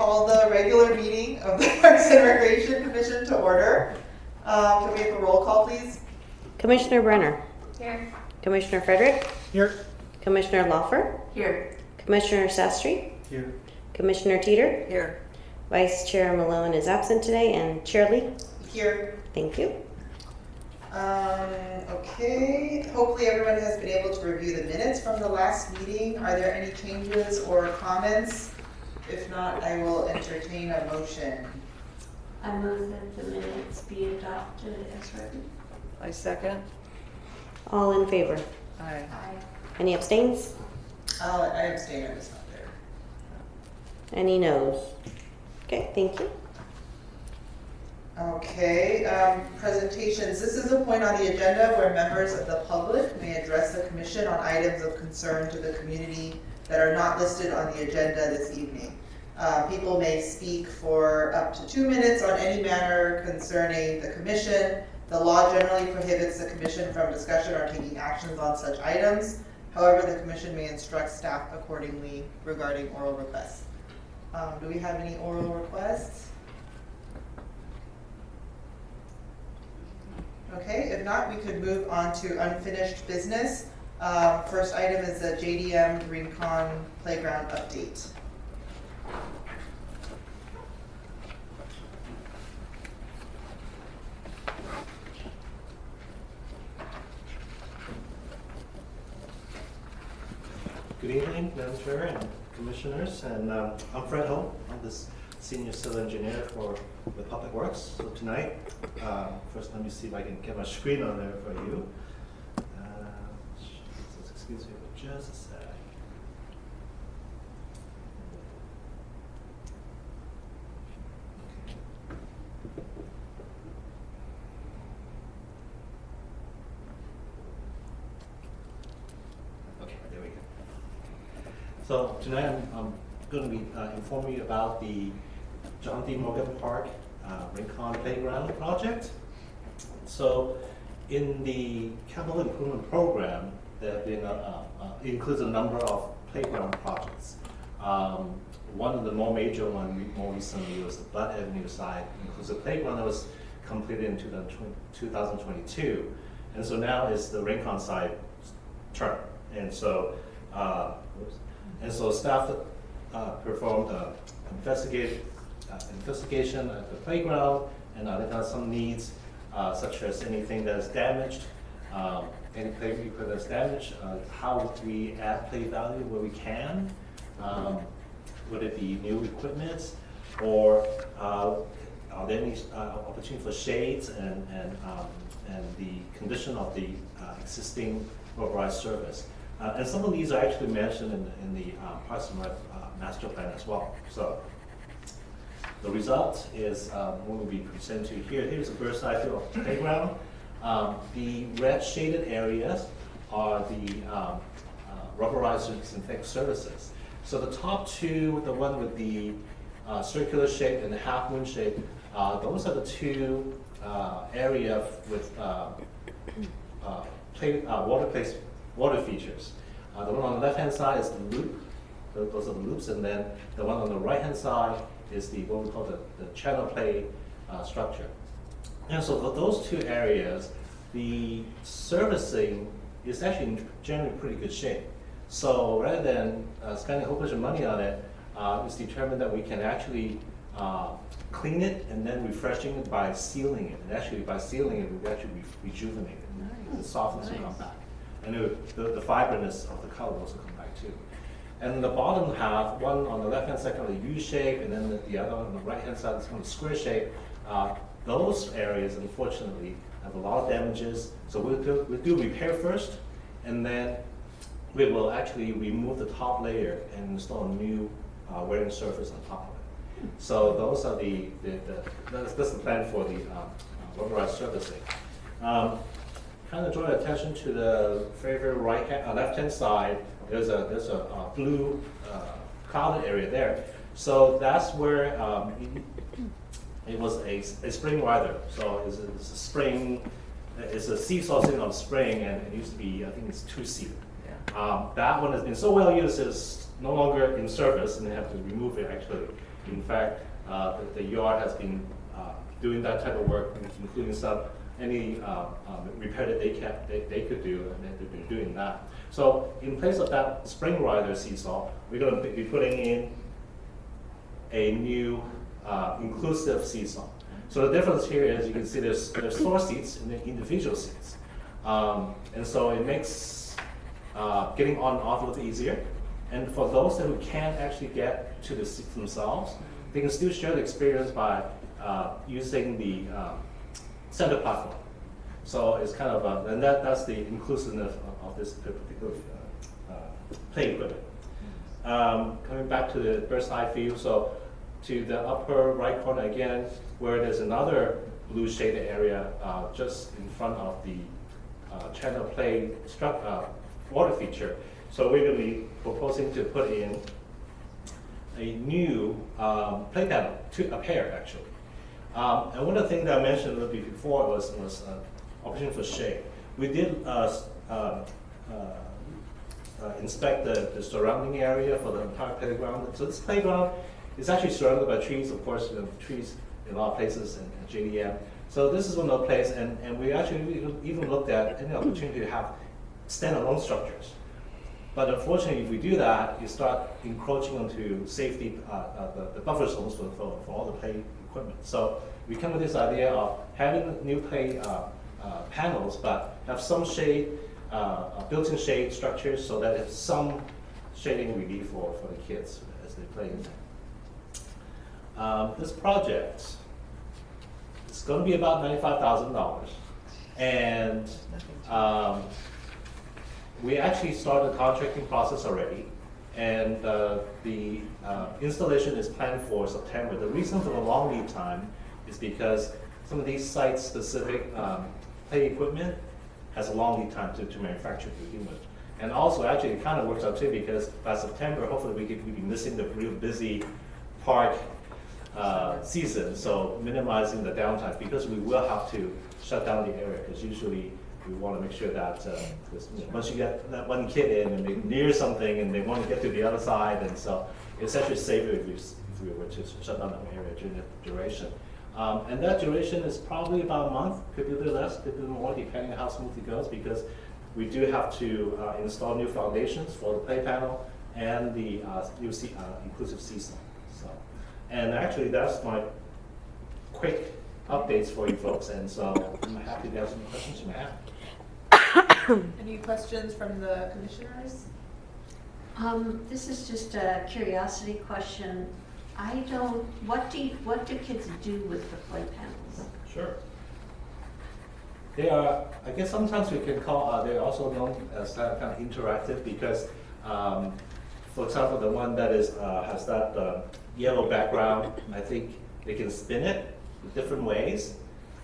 call the regular meeting of the Parks and Recreation Commission to order. Can we have a roll call, please? Commissioner Brenner. Here. Commissioner Frederick. Here. Commissioner Lawfer. Here. Commissioner Sastry. Here. Commissioner Teeter. Here. Vice Chair Malone is absent today, and Chair Lee. Here. Thank you. Okay, hopefully everyone has been able to review the minutes from the last meeting. Are there any changes or comments? If not, I will entertain a motion. I move that the minutes be adopted as written. I second. All in favor? Aye. Aye. Any abstains? I abstain, I was not there. Any noes? Okay, thank you. Okay, presentations. This is a point on the agenda where members of the public may address the commission on items of concern to the community that are not listed on the agenda this evening. People may speak for up to 2 minutes on any matter concerning the commission. The law generally prohibits the commission from discussion or taking actions on such items. However, the commission may instruct staff accordingly regarding oral requests. Do we have any oral requests? Okay, if not, we could move on to unfinished business. First item is the JDM Rincon Playground update. Good evening, Madam Chair and Commissioners, and I'm Fred Ho. I'm the Senior Civil Engineer for the Public Works. So tonight, first let me see if I can get my screen on there for you. Excuse me for just a sec. Okay, there we go. So tonight I'm going to be informing you about the John D. Morgan Park Rincon Playground project. So in the capital improvement program, there have been includes a number of playground projects. One of the more major one more recently was the Bud Avenue side, includes a playground that was completed in 2022, and so now is the Rincon side turn. And so staff performed investigation at the playground and identified some needs, such as anything that is damaged, any play equipment that's damaged, how we add play value where we can, would it be new equipment, or are there any opportunity for shades and the condition of the existing rubberized surface. And some of these are actually mentioned in the Parks and Rec master plan as well. So the result is what will be presented to you here. Here's a bird's eye view of the playground. The red shaded areas are the rubberized synthetic surfaces. So the top two, the one with the circular shape and the half moon shape, those are the two area with water features. The one on the left hand side is the loop, those are the loops, and then the one on the right hand side is the what we call the channel play structure. And so for those two areas, the surfacing is actually in generally pretty good shape. So rather than spending a whole bunch of money on it, it's determined that we can actually clean it and then refreshing it by sealing it. And actually by sealing it, we actually rejuvenate it. Nice. The softness will come back. And the vibrantness of the color will also come back too. And the bottom half, one on the left hand side kind of U shape, and then the other on the right hand side is kind of square shape. Those areas, unfortunately, have a lot of damages. So we'll do repair first, and then we will actually remove the top layer and install a new wearing surface on top of it. So those are that's the plan for the rubberized surfacing. Kind of draw attention to the very left hand side. There's a blue clouded area there. So that's where it was a spring weather. So it's a spring. It's a seesaw sitting on spring, and it used to be, I think it's two-seater. Yeah. That one has been so well used, it's no longer in service, and they have to remove it actually. In fact, the yard has been doing that type of work, including any repair that they could do, and they've been doing that. So in place of that spring rider seesaw, we're going to be putting in a new inclusive seesaw. So the difference here is you can see there's 4 seats and then individual seats. And so it makes getting on and off a little easier. And for those who can't actually get to the seats themselves, they can still share the experience by using the center platform. So it's kind of, and that's the inclusiveness of this particular play equipment. Coming back to the bird's eye view, so to the upper right corner again, where there's another blue shaded area just in front of the channel play water feature. So we're going to be proposing to put in a new play panel, a pair actually. And one of the things that I mentioned a little bit before was opportunity for shade. We did inspect the surrounding area for the entire playground. So this playground is actually surrounded by trees, of course, trees in a lot of places in JDM. So this is one of the places, and we actually even looked at any opportunity to have standalone structures. But unfortunately, if we do that, you start encroaching onto safety, the buffer zones for all the play equipment. So we come with this idea of having new play panels, but have some shade, built-in shade structures, so that it's some shading relief for the kids as they play in there. This project is going to be about $95,000, and we actually started the contracting process already, and the installation is planned for September. The reason for the long lead time is because some of these site-specific play equipment has a long lead time to manufacture to begin with. And also, actually, it kind of works out too, because by September, hopefully we'll be missing the real busy park season, so minimizing the downtime, because we will have to shut down the area, because usually we want to make sure that once you get that one kid in and they near something and they want to get to the other side, and so it's actually safer if we were to shut down that area during that duration. And that duration is probably about a month, could be a little less, could be a little more, depending on how smooth it goes, because we do have to install new foundations for the play panel and the new inclusive seesaw. So, and actually, that's my quick updates for you folks, and so I'm happy to answer any questions you may have. Any questions from the commissioners? This is just a curiosity question. What do kids do with the play panels? Sure. They are, I guess sometimes we can call, they're also known as kind of interactive, because, for example, the one that is has that yellow background, I think they can spin it different ways.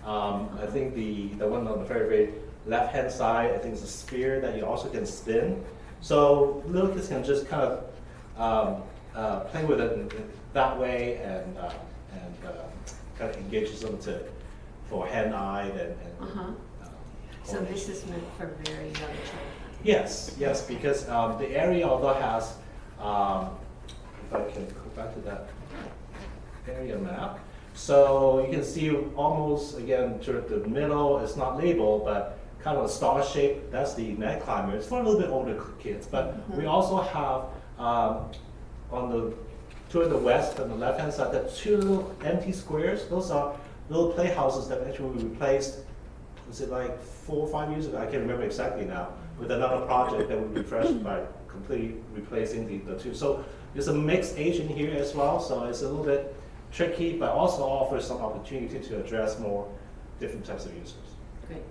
I think the one on the very left-hand side, I think it's a sphere that you also can spin. So little kids can just kind of play with it in that way, and kind of engages them for hand-eyed and So this is meant for very young children? Yes, because the area although has, if I can go back to that area map, so you can see almost, again, to the middle, it's not labeled, but kind of a star shape, that's the net climber. It's for a little bit older kids, but we also have, toward the west, on the left-hand side, the 2 little empty squares. Those are little playhouses that actually we replaced, was it like 4 or 5 years ago? I can't remember exactly now, with another project that we refreshed by completely replacing the 2. So there's a mixed age in here as well, so it's a little bit tricky, but also offers some opportunity to address more different types of users. Great.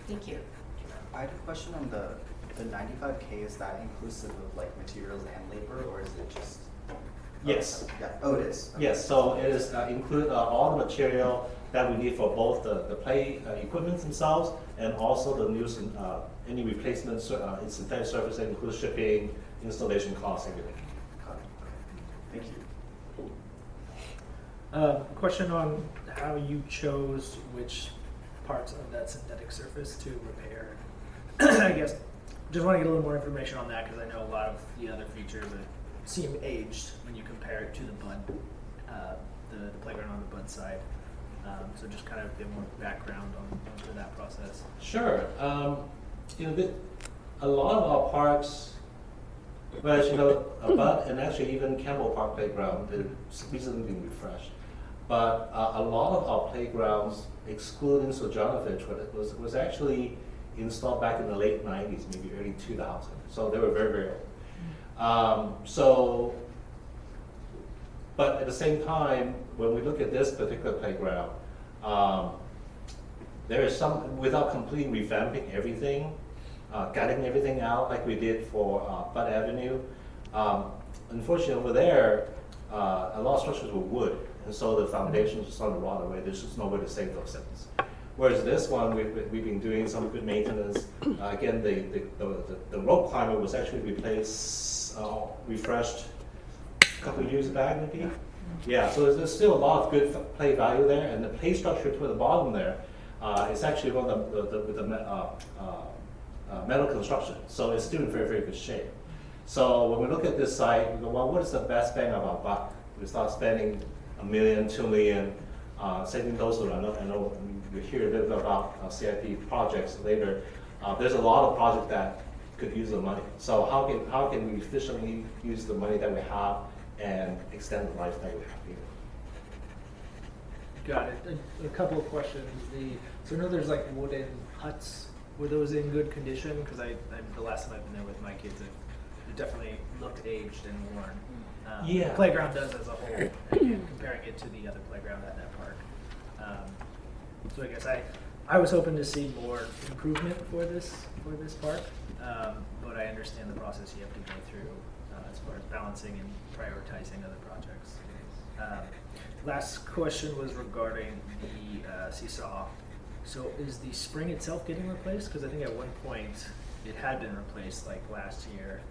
Thank you. I had a question on the $95K. Is that inclusive of like materials and labor, or is it just? Yes. Yeah. Oh, it is. Okay. Yes, so it is include all the material that we need for both the play equipment themselves, and also the new any replacements, synthetic surface that includes shipping, installation costs, everything. Got it. Okay. Thank you. Question on how you chose which parts of that synthetic surface to repair. I guess just want to get a little more information on that, because I know a lot of the other features seem aged when you compare it to the Bud, the playground on the Bud side. So just kind of a bit more background onto that process. Sure. A lot of our parks, well, as you know, Bud and actually even Campbell Park Playground, they've recently been refreshed. But a lot of our playgrounds, excluding Sojournovich, was actually installed back in the late 90s, maybe early 2000s. So they were very, very old. But at the same time, when we look at this particular playground, there is some, without completely revamping everything, gutting everything out like we did for Bud Avenue. Unfortunately, over there, a lot of structures were wood, and so the foundations were starting to rot away. There's just no way to save those things. Whereas this one, we've been doing some good maintenance. Again, the rope climber was actually replaced, refreshed a couple of years back, maybe. Yeah, so there's still a lot of good play value there, and the play structure toward the bottom there is actually one of the metal construction, so it's still in very, very good shape. So when we look at this site, we go, well, what is the best bang of our buck? We start spending $1 million, $2 million, saving those around. I know we hear a little bit about CIP projects later. There's a lot of projects that could use the money. So how can we efficiently use the money that we have and extend the life that we have here? Got it. A couple of questions. So I know there's like wooden huts. Were those in good condition? Because the last time I've been there with my kids, it definitely looked aged and worn. Yeah. The playground does as a whole, again, comparing it to the other playground at that park. So I guess I was hoping to see more improvement for this park, but I understand the process you have to go through as far as balancing and prioritizing other projects. Last question was regarding the seesaw. So is the spring itself getting replaced? Because I think at one point it had been replaced, like last year.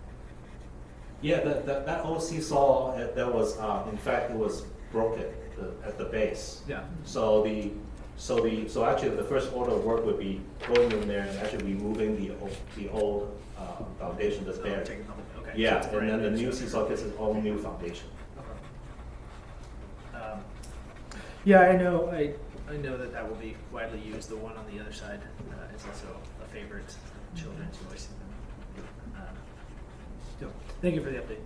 Yeah, that old seesaw, that was, in fact, it was broken at the base. Yeah. So actually the first order of work would be going in there and actually removing the old foundation that's there. Taking the whole- okay. Yeah, So it's and then the brand new so- seesaw gets its own new foundation. Okay. Yeah, I know that will be widely used. The one on the other side is also a favorite children's voice. So, thank you for the update.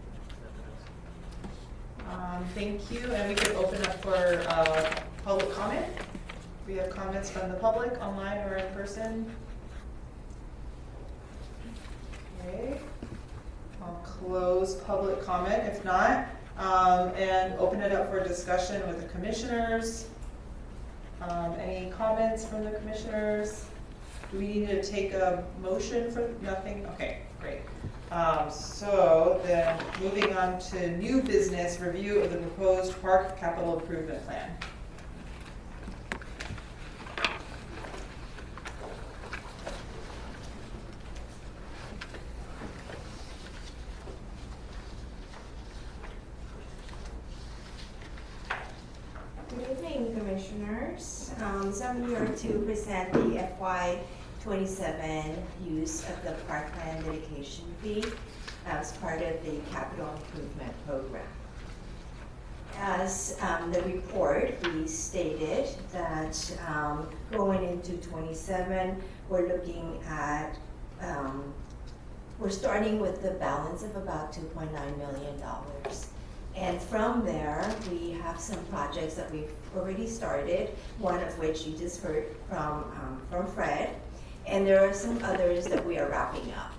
Thank you, and we can open up for public comment. We have comments from the public, online or in person. Okay, I'll close public comment if not, and open it up for discussion with the commissioners. Any comments from the commissioners? Do we need to take a motion for nothing? Okay, great. So then moving on to new business, review of the proposed park capital improvement plan. Good evening, Commissioners. So I'm here to present the FY 27 use of the parkland dedication fee as part of the capital improvement program. As the report, we stated that going into 27, we're looking at, we're starting with the balance of about $2.9 million. And from there, we have some projects that we've already started, one of which you just heard from Fred. And there are some others that we are wrapping up,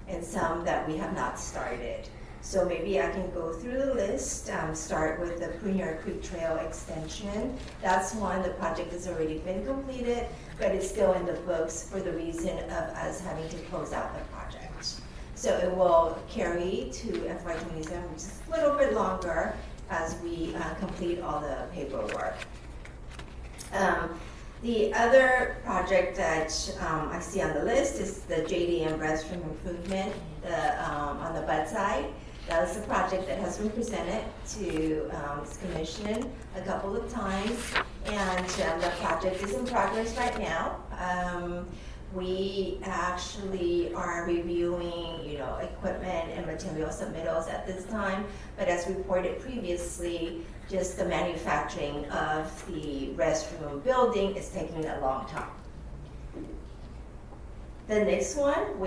and some that we have not started. So maybe I can go through the list, start with the Premier Creek Trail extension. That's one, the project has already been completed, but it's still in the books for the reason of us having to close out the project. So it will carry to FY 27, which is a little bit longer as we complete all the paperwork. The other project that I see on the list is the JDM restroom improvement on the Bud side. That is a project that has been presented to this commission a couple of times, and the project is in progress right now. We actually are reviewing, equipment and material submittals at this time, but as reported previously, just the manufacturing of the restroom building is taking a long time. The next one,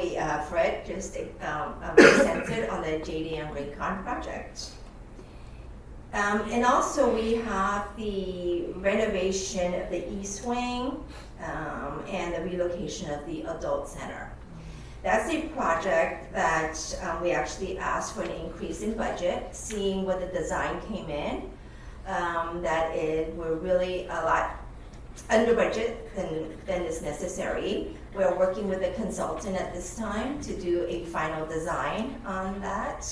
Fred just presented on the JDM Rincon project. And also we have the renovation of the East Wing and the relocation of the adult center. That's a project that we actually asked for an increase in budget, seeing what the design came in, we're really a lot under budget than is necessary. We're working with a consultant at this time to do a final design on that.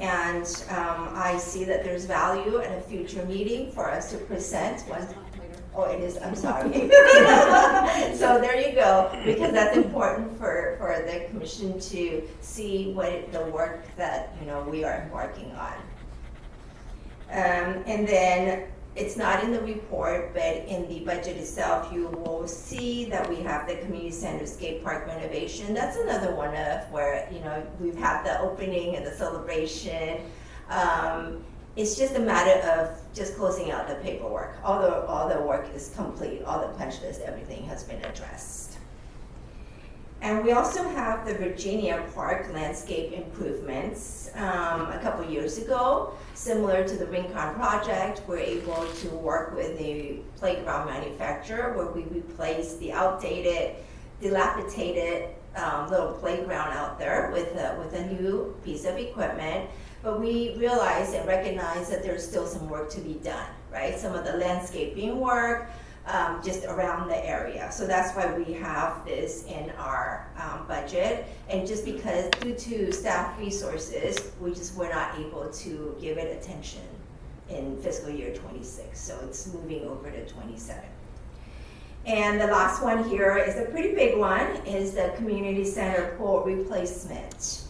I see that there's value at a future meeting for us to present. Oh, it is, I'm sorry. So there you go, because that's important for the commission to see what the work that, we are embarking on. And then it's not in the report, but in the budget itself, you will see that we have the community center skate park renovation. That's another one of where, we've had the opening and the celebration. It's just a matter of just closing out the paperwork. All the work is complete, all the punch list, everything has been addressed. And we also have the Virginia Park landscape improvements. A couple years ago, similar to the Rincon project, we're able to work with a playground manufacturer where we replaced the outdated, dilapidated little playground out there with a new piece of equipment. But we realized and recognized that there's still some work to be done, right? Some of the landscaping work, just around the area. So that's why we have this in our budget. And just because due to staff resources, we just were not able to give it attention in fiscal year 26. So it's moving over to 27. And the last one here is a pretty big one, is the community center pool replacement.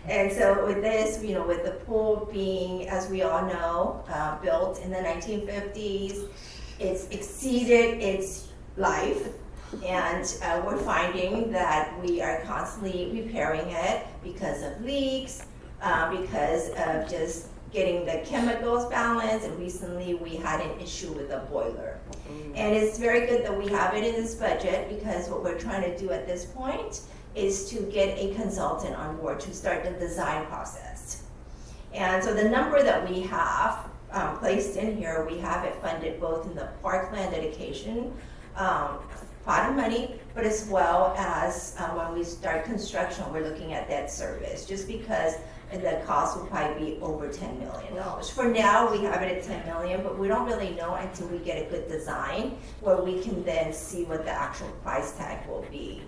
And so with this, with the pool being, as we all know, built in the 1950s, it's exceeded its life, and we're finding that we are constantly repairing it because of leaks, because of just getting the chemicals balanced, and recently we had an issue with the boiler. And it's very good that we have it in this budget, because what we're trying to do at this point is to get a consultant on board to start the design process. And so the number that we have placed in here, we have it funded both in the parkland dedication pot of money, but as well as when we start construction, we're looking at debt service, just because the cost will probably be over $10 million. For now, we have it at $10 million, but we don't really know until we get a good design where we can then see what the actual price tag will be.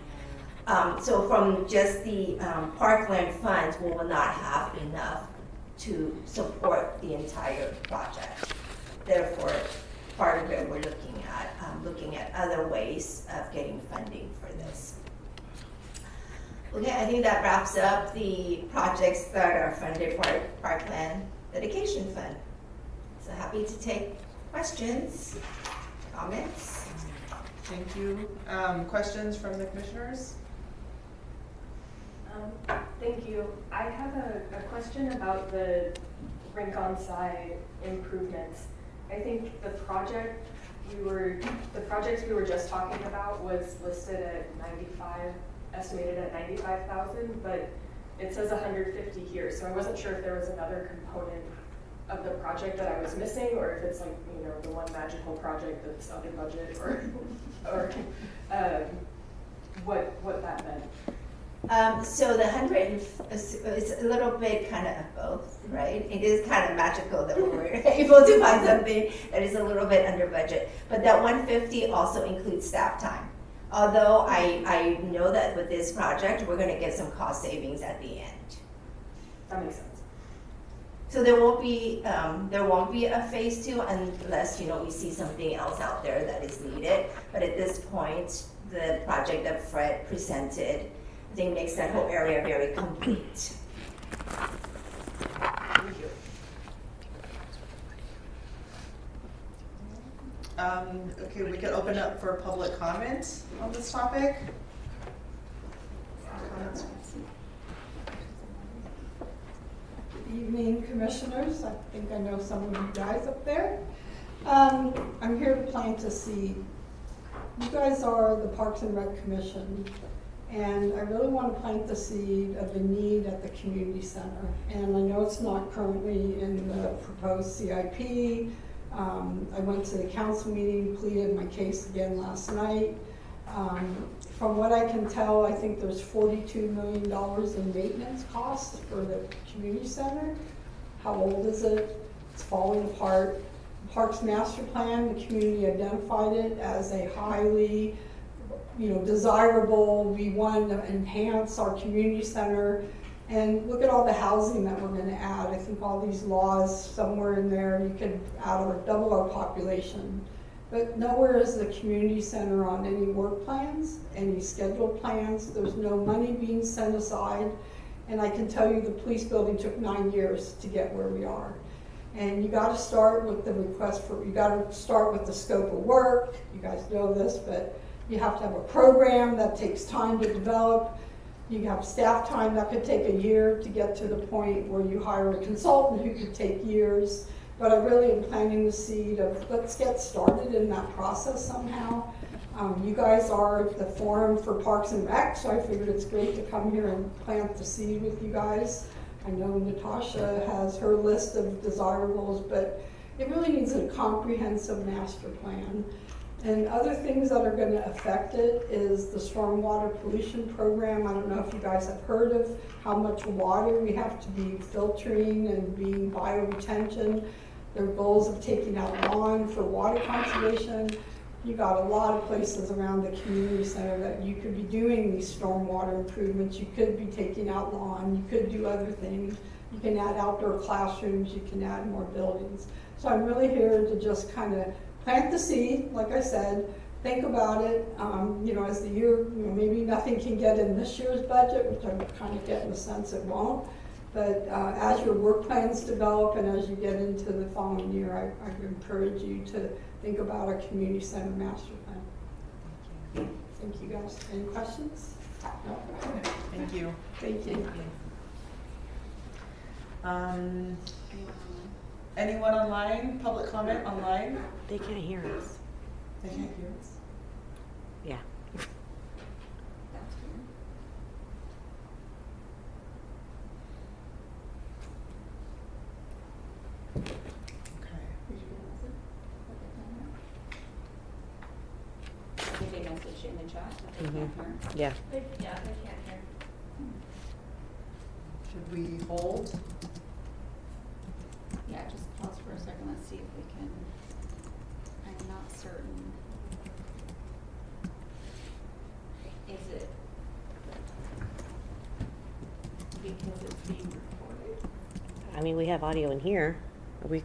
So from just the parkland funds, we will not have enough to support the entire project. Therefore, part of it we're looking at other ways of getting funding for this. Okay, I think that wraps up the projects that are funded for Parkland Dedication Fund. So happy to take questions, comments. Thank you. Questions from the commissioners? Thank you. I have a question about the Rincon side improvements. I think the projects we were just talking about was listed at estimated at 95,000, but it says 150 here. So I wasn't sure if there was another component of the project that I was missing, or if it's like, the one magical project that's under budget, or what that meant. So the 100 is a little bit kind of both, right? It is kind of magical that we were able to find something that is a little bit under budget. But that 150 also includes staff time. Although I know that with this project, we're going to get some cost savings at the end. That makes sense. So there won't be a phase 2 unless we see something else out there that is needed. But at this point, the project that Fred presented, I think, makes that whole area very complete. Thank you. Okay, we can open up for public comment on this topic. Comments? commissioners. I think I know some of you guys up there. I'm here to plant a seed. You guys are the Parks and Rec Commission, and I really want to plant the seed of the need at the community center. And I know it's not currently in the proposed CIP. I went to the council meeting, pleaded my case again last night. From what I can tell, I think there's $42 million in maintenance costs for the community center. How old is it? It's falling apart. Parks Master Plan, the community identified it as a highly, desirable. We want to enhance our community center. And look at all the housing that we're going to add. I think all these laws, somewhere in there, you could add or double our population. But nowhere is the community center on any work plans, any scheduled plans. There's no money being set aside. And I can tell you the police building took 9 years to get where we are. And you gotta start with the you gotta start with the scope of work. You guys know this, but you have to have a program that takes time to develop. You have staff time that could take a year to get to the point where you hire a consultant who could take years. But I really am planting the seed of let's get started in that process somehow. You guys are the forum for Parks and Rec, so I figured it's great to come here and plant the seed with you guys. I know Natasha has her list of desirables, but it really needs a comprehensive master plan. And other things that are going to affect it is the stormwater pollution program. I don't know if you guys have heard of how much water we have to be filtering and being bioretention. There are goals of taking out lawn for water conservation. You got a lot of places around the community center that you could be doing these stormwater improvements. You could be taking out lawn. You could do other things. You can add outdoor classrooms. You can add more buildings. So I'm really here to just kind of plant the seed, like I said, think about it. As the year, maybe nothing can get in this year's budget, which I'm kind of getting the sense it won't. But as your work plans develop and as you get into the following year, I encourage you to think about a community center master plan. Thank you guys. Any questions? No? Thank you. Thank you. Anyone online, public comment online? They can't hear us. They can't hear us. Yeah. Did they message in the chat that they can't hear? Yeah. Yeah, they can't hear. Should we hold? Yeah, just pause for a second, let's see if we can, I'm not certain. Is it because it's being recorded? I mean, we have audio in here.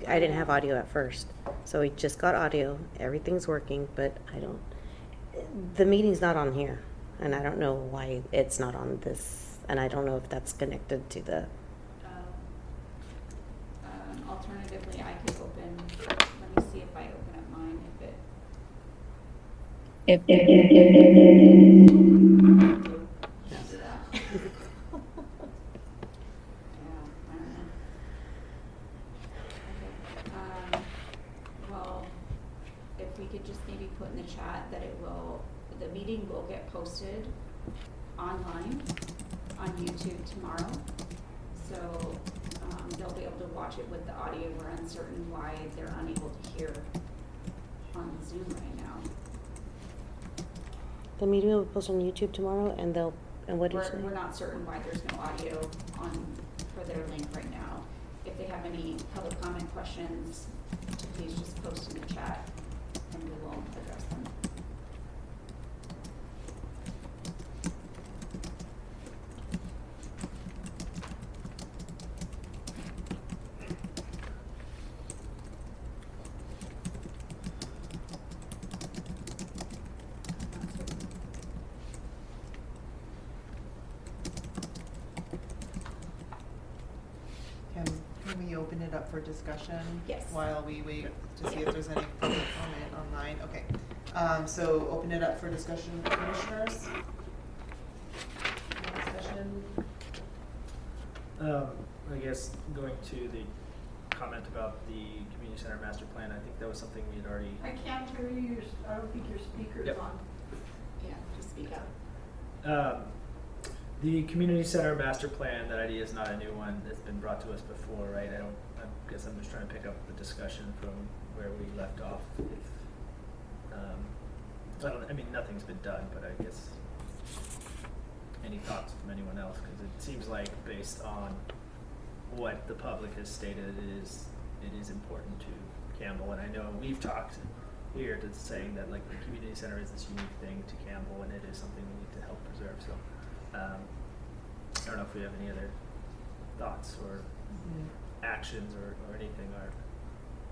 I didn't have audio at first. So we just got audio. Everything's working, but the meeting's not on here. And I don't know why it's not on this. And I don't know if that's connected to the... Alternatively, I could open, let me see if I open up mine, if it. Can't do that. Yeah, I don't know. Okay, well, if we could just maybe put in the chat that the meeting will get posted online on YouTube tomorrow. So they'll be able to watch it with the audio. We're uncertain why they're unable to hear on Zoom right now. The meeting will be posted on YouTube tomorrow, and what do you say? We're not certain why there's no audio for their link right now. If they have any public comment questions, please just post in the chat and we will address them. Can we open it up for discussion? Yes. While we wait to see if there's any public comment online? Okay. So open it up for discussion, commissioners? Any discussion? I guess going to the comment about the community center master plan. I think that was something we had already. I can't hear you, I don't think your speaker's Yep. on. Yeah, just speak up. The community center master plan, that idea is not a new one. It's been brought to us before, right? I guess I'm just trying to pick up the discussion from where we left off. I mean, nothing's been done, but I guess any thoughts from anyone else? Because it seems like based on what the public has stated, it is important to Campbell. And I know we've talked here to saying that like the community center is this unique thing to Campbell, and it is something we need to help preserve. So I don't know if we have any other thoughts or actions or anything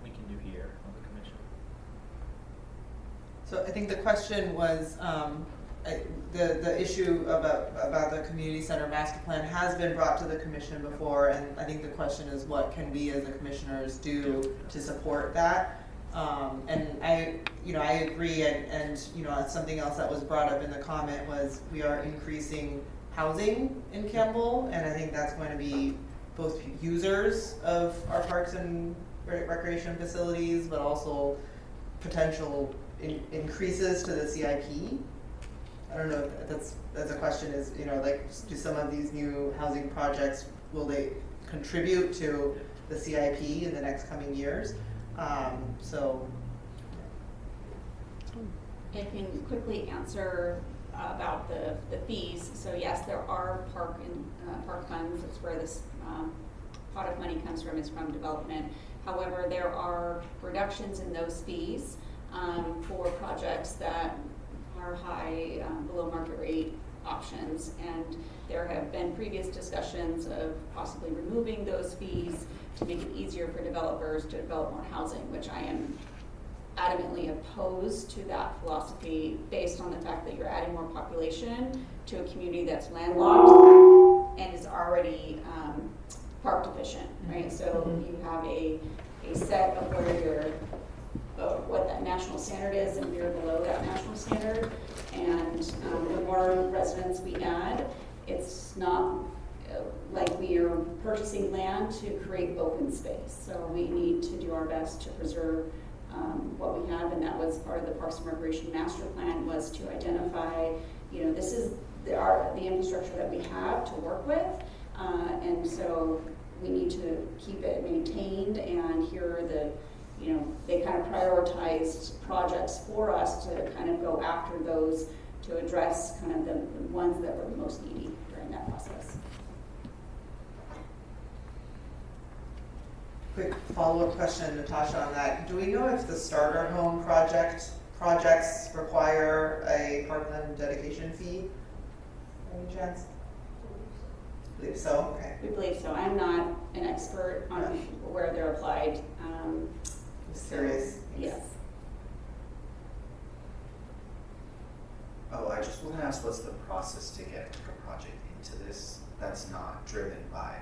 we can do here on the commission. So I think the question was, the issue about the community center master plan has been brought to the commission before, and I think the question is what can we as the commissioners do to support that? And I agree, and something else that was brought up in the comment was we are increasing housing in Campbell, and I think that's going to be both users of our parks and recreation facilities, but also potential increases to the CIP. I don't know if that's a question is, do some of these new housing projects, will they contribute to the CIP in the next coming years? So. I can quickly answer about the fees. So yes, there are park funds. That's where this pot of money comes from, is from development. However, there are reductions in those fees for projects that are high below market rate options, and there have been previous discussions of possibly removing those fees to make it easier for developers to develop more housing, which I am adamantly opposed to that philosophy based on the fact that you're adding more population to a community that's landlocked and is already park deficient, right? So you have a set of what that national standard is, and we're below that national standard. And the more residents we add, it's not like we are purchasing land to create open space. So we need to do our best to preserve what we have, and that was part of the Parks and Recreation Master Plan, was to identify, this is the infrastructure that we have to work with, and so we need to keep it maintained. And here are they kind of prioritized projects for us to kind of go after those to address kind of the ones that were most needy during that process. Quick follow-up question, Natasha, on that. Do we know if the starter home projects require a parkland dedication fee? Any chance? I believe so. Okay. We believe so. I'm not an expert on where they're applied. Just curious. Yes. Oh, I just want to ask, what's the process to get a project into this that's not driven by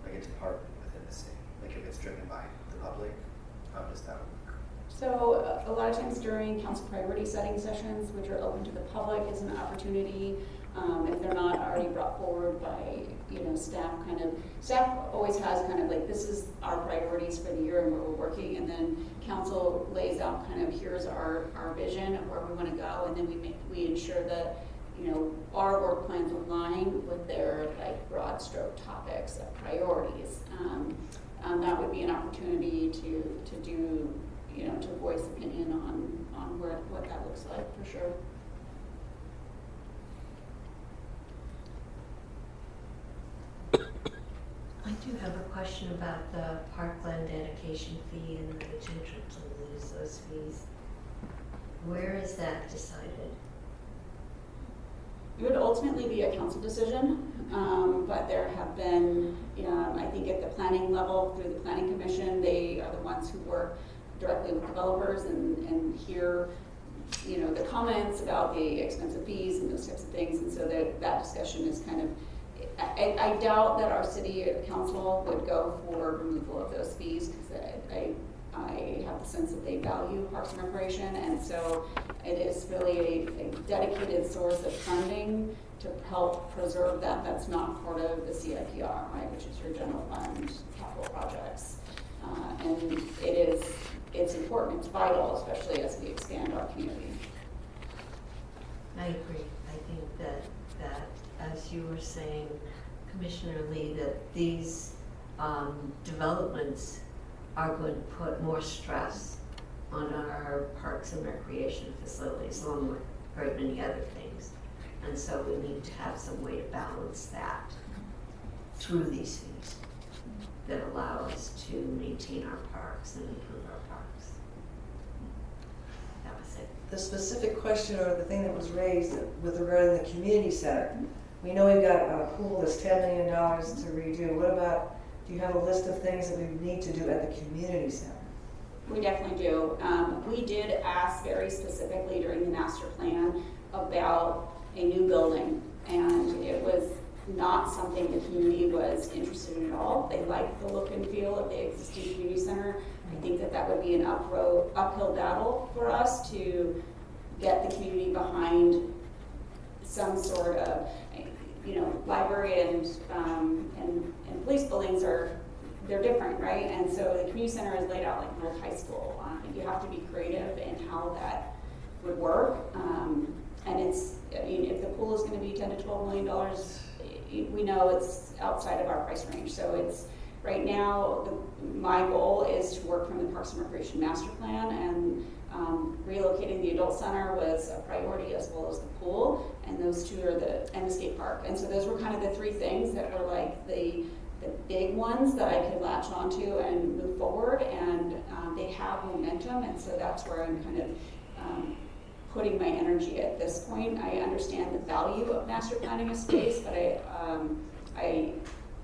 like a department within the city? Like if it's driven by the public, how does that work? So a lot of times during council priority setting sessions, which are open to the public, is an opportunity. If they're not already brought forward by staff always has kind of like, this is our priorities for the year and where we're working, and then council lays out kind of, here's our vision of where we want to go, and then we ensure that our work plans align with their like broad stroke topics of priorities. That would be an opportunity to do to voice opinion on what that looks like, for sure. I do have a question about the parkland dedication fee and the potential to lose those fees. Where is that decided? It would ultimately be a council decision, but there have been, I think at the planning level, through the planning commission, they are the ones who work directly with developers and hear, the comments about the expensive fees and those types of things, and so that discussion is kind of, I doubt that our city council would go for removal of those fees, because I have the sense that they value Parks and Recreation, and so it is really a dedicated source of funding to help preserve that. That's not part of the CIPR, right, which is your general fund capital projects. And it's important, it's vital, especially as we expand our community. I agree. I think that as you were saying, Commissioner Lee, that these developments are going to put more stress on our parks and recreation facilities, along with very many other things. And so we need to have some way to balance that through these fees that allow us to maintain our parks and improve our parks. That was it. The specific question or the thing that was raised with regard to the community center, we know we've got a pool that's $10 million to redo. What about, do you have a list of things that we need to do at the community center? We definitely do. We did ask very specifically during the master plan about a new building, and it was not something the community was interested in at all. They liked the look and feel of the existing community center. I think that would be an uphill battle for us to get the community behind some sort of, library and police buildings they're different, right? And so the community center is laid out like an old high school. You have to be creative in how that would work. And if the pool is going to be $10 to $12 million, we know it's outside of our price range. So it's right now, my goal is to work from the Parks and Recreation Master Plan, and relocating the adult center was a priority, as well as the pool, and those two are and the skate park. And so those were kind of the three things that were like the big ones that I could latch onto and move forward, and they have momentum, and so that's where I'm kind of putting my energy at this point. I understand the value of master planning a space, but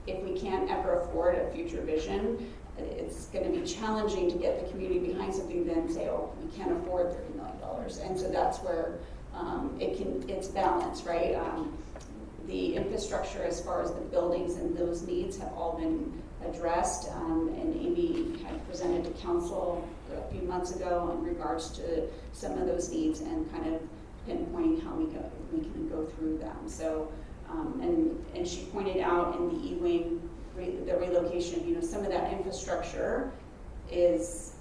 if we can't ever afford a future vision, it's going to be challenging to get the community behind something, then say, oh, we can't afford $30 million. And so that's where it's balanced, right? The infrastructure, as far as the buildings and those needs, have all been addressed, and Amy had presented to council a few months ago in regards to some of those needs and kind of pinpointing how we can go through them. So, and she pointed out in the E-wing, the relocation, some of that infrastructure is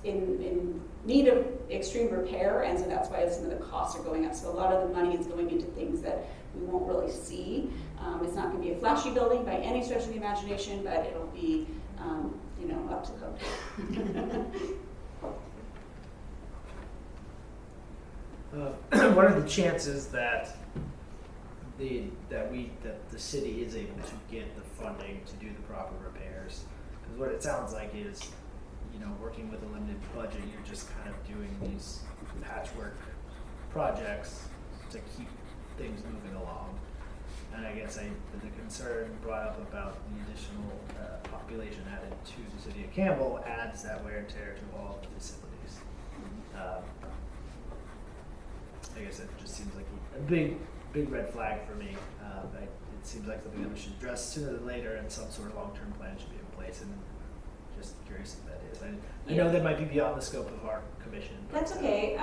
in need of extreme repair, and so that's why some of the costs are going up. So a lot of the money is going into things that we won't really see. It's not going to be a flashy building by any stretch of the imagination, but it'll be, up to code. What are the chances that the city is able to get the funding to do the proper repairs? Because what it sounds like is, working with a limited budget, you're just kind of doing these patchwork projects to keep things moving along. And I guess the concern brought up about the additional population added to the city of Campbell adds that wear and tear to all the facilities. I guess it just seems like a big red flag for me. It seems like something that we should address sooner than later, and some sort of long-term plan should be in place. And just curious if that is. I know that might be beyond the scope of our commission. That's okay.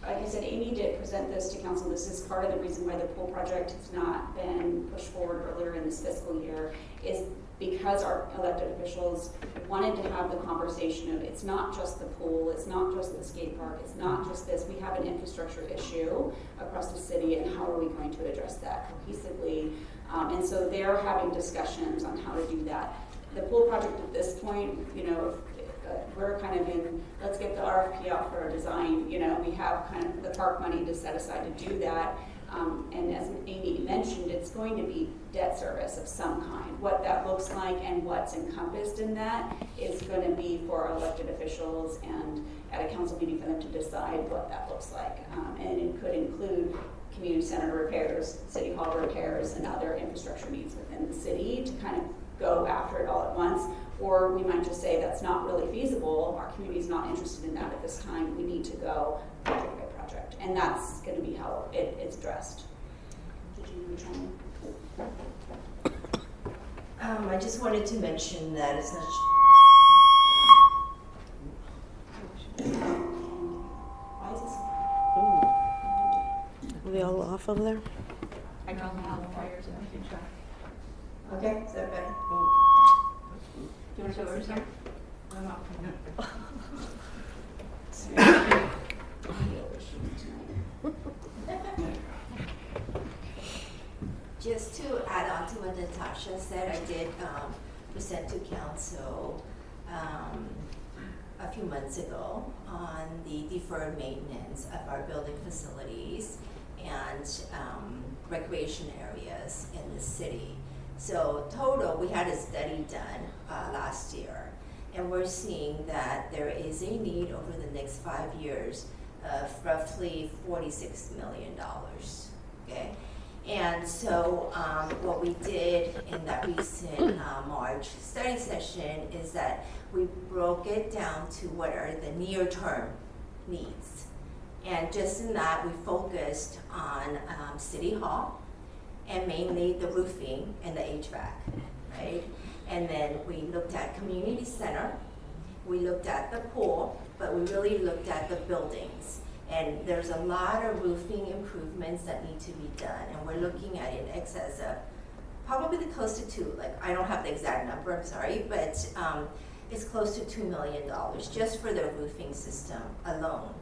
Like I said, Amy did present this to council. This is part of the reason why the pool project has not been pushed forward earlier in this fiscal year, is because our elected officials wanted to have the conversation of, it's not just the pool, it's not just the skate park, it's not just this. We have an infrastructure issue across the city, and how are we going to address that cohesively? And so they're having discussions on how to do that. The pool project at this point, we're kind of in, let's get the RFP out for a design. We have kind of the park money to set aside to do that. And as Amy mentioned, it's going to be debt service of some kind. What that looks like and what's encompassed in that is going to be for our elected officials and at a council meeting for them to decide what that looks like. And it could include community center repairs, city hall repairs, and other infrastructure needs within the city to kind of go after it all at once. Or we might just say that's not really feasible. Our community's not interested in that at this time. We need to go project by project. And that's going to be how it's addressed. Did you chime in? I just wanted to mention that it's not. Why is this? Are we all off over there? I don't have the wires. Okay, is that better? you want to go over here? I'm not. Just to add on to what Natasha said, I did present to council a few months ago on the deferred maintenance of our building facilities and recreation areas in the city. So total, we had a study done last year, and we're seeing that there is a need over the next 5 years of roughly $46 million, okay? And so what we did in that recent March study session is that we broke it down to what are the near-term needs. And just in that, we focused on City Hall and mainly the roofing and the HVAC, right? And then we looked at community center, we looked at the pool, but we really looked at the buildings. And there's a lot of roofing improvements that need to be done, and we're looking at in excess of probably close to two, like I don't have the exact number, I'm sorry, but it's close to $2 million just for the roofing system alone.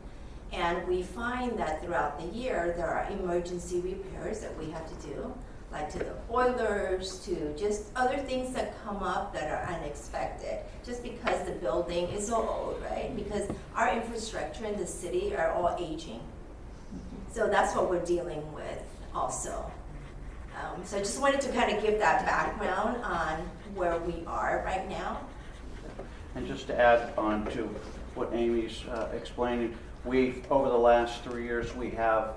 And we find that throughout the year, there are emergency repairs that we have to do, like to the boilers, to just other things that come up that are unexpected, just because the building is so old, right? Because our infrastructure in the city are all aging. So that's what we're dealing with also. So I just wanted to kind of give that background on where we are right now. And just to add on to what Amy's explaining, over the last 3 years, we have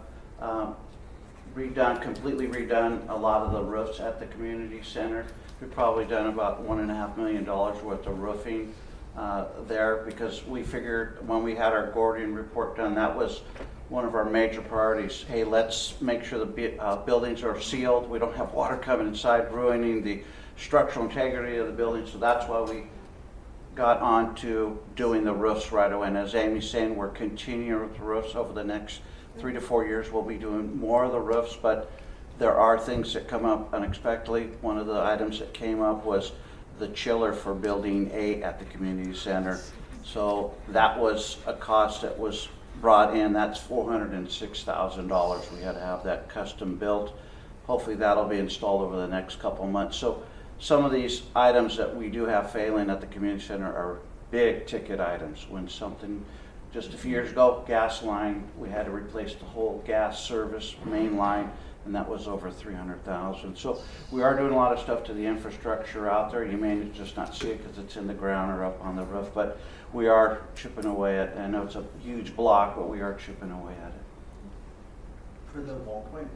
completely redone a lot of the roofs at the community center. We've probably done about $1.5 million worth of roofing there, because we figured when we had our Gordian report done, that was one of our major priorities. Hey, let's make sure the buildings are sealed. We don't have water coming inside, ruining the structural integrity of the building. So that's why we got on to doing the roofs right away. And as Amy's saying, we're continuing with the roofs over the next 3 to 4 years. We'll be doing more of the roofs, but there are things that come up unexpectedly. One of the items that came up was the chiller for Building 8 at the community center. So that was a cost that was brought in. That's $406,000. We had to have that custom built. Hopefully that'll be installed over the next couple months. So some of these items that we do have failing at the community center are big ticket items. When something, just a few years ago, gas line, we had to replace the whole gas service main line, and that was over $300,000. So we are doing a lot of stuff to the infrastructure out there. You may just not see it because it's in the ground or up on the roof, but we are chipping away at it. I know it's a huge block, but we are chipping away at it. For the $1.5 million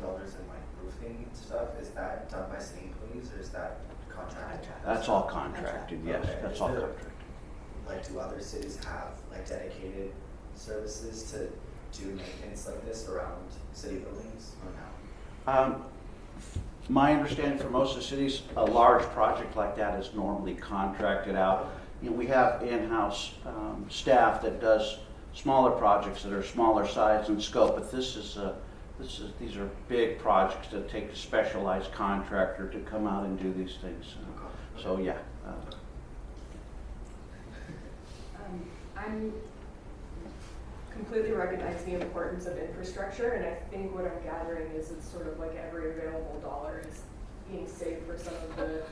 in like roofing and stuff, is that done by city employees or is that contracted? That's all contracted, yes, Okay. that's all contracted. Like, do other cities have like dedicated services to do maintenance like this around city buildings or no? My understanding for most of the cities, a large project like that is normally contracted out. You know, we have in-house staff that does smaller projects that are smaller size and scope, but these are big projects that take a specialized contractor to come out and do these things. So yeah. I'm completely recognize the importance of infrastructure, and I think what I'm gathering is it's sort of like every available dollar is being saved for some of the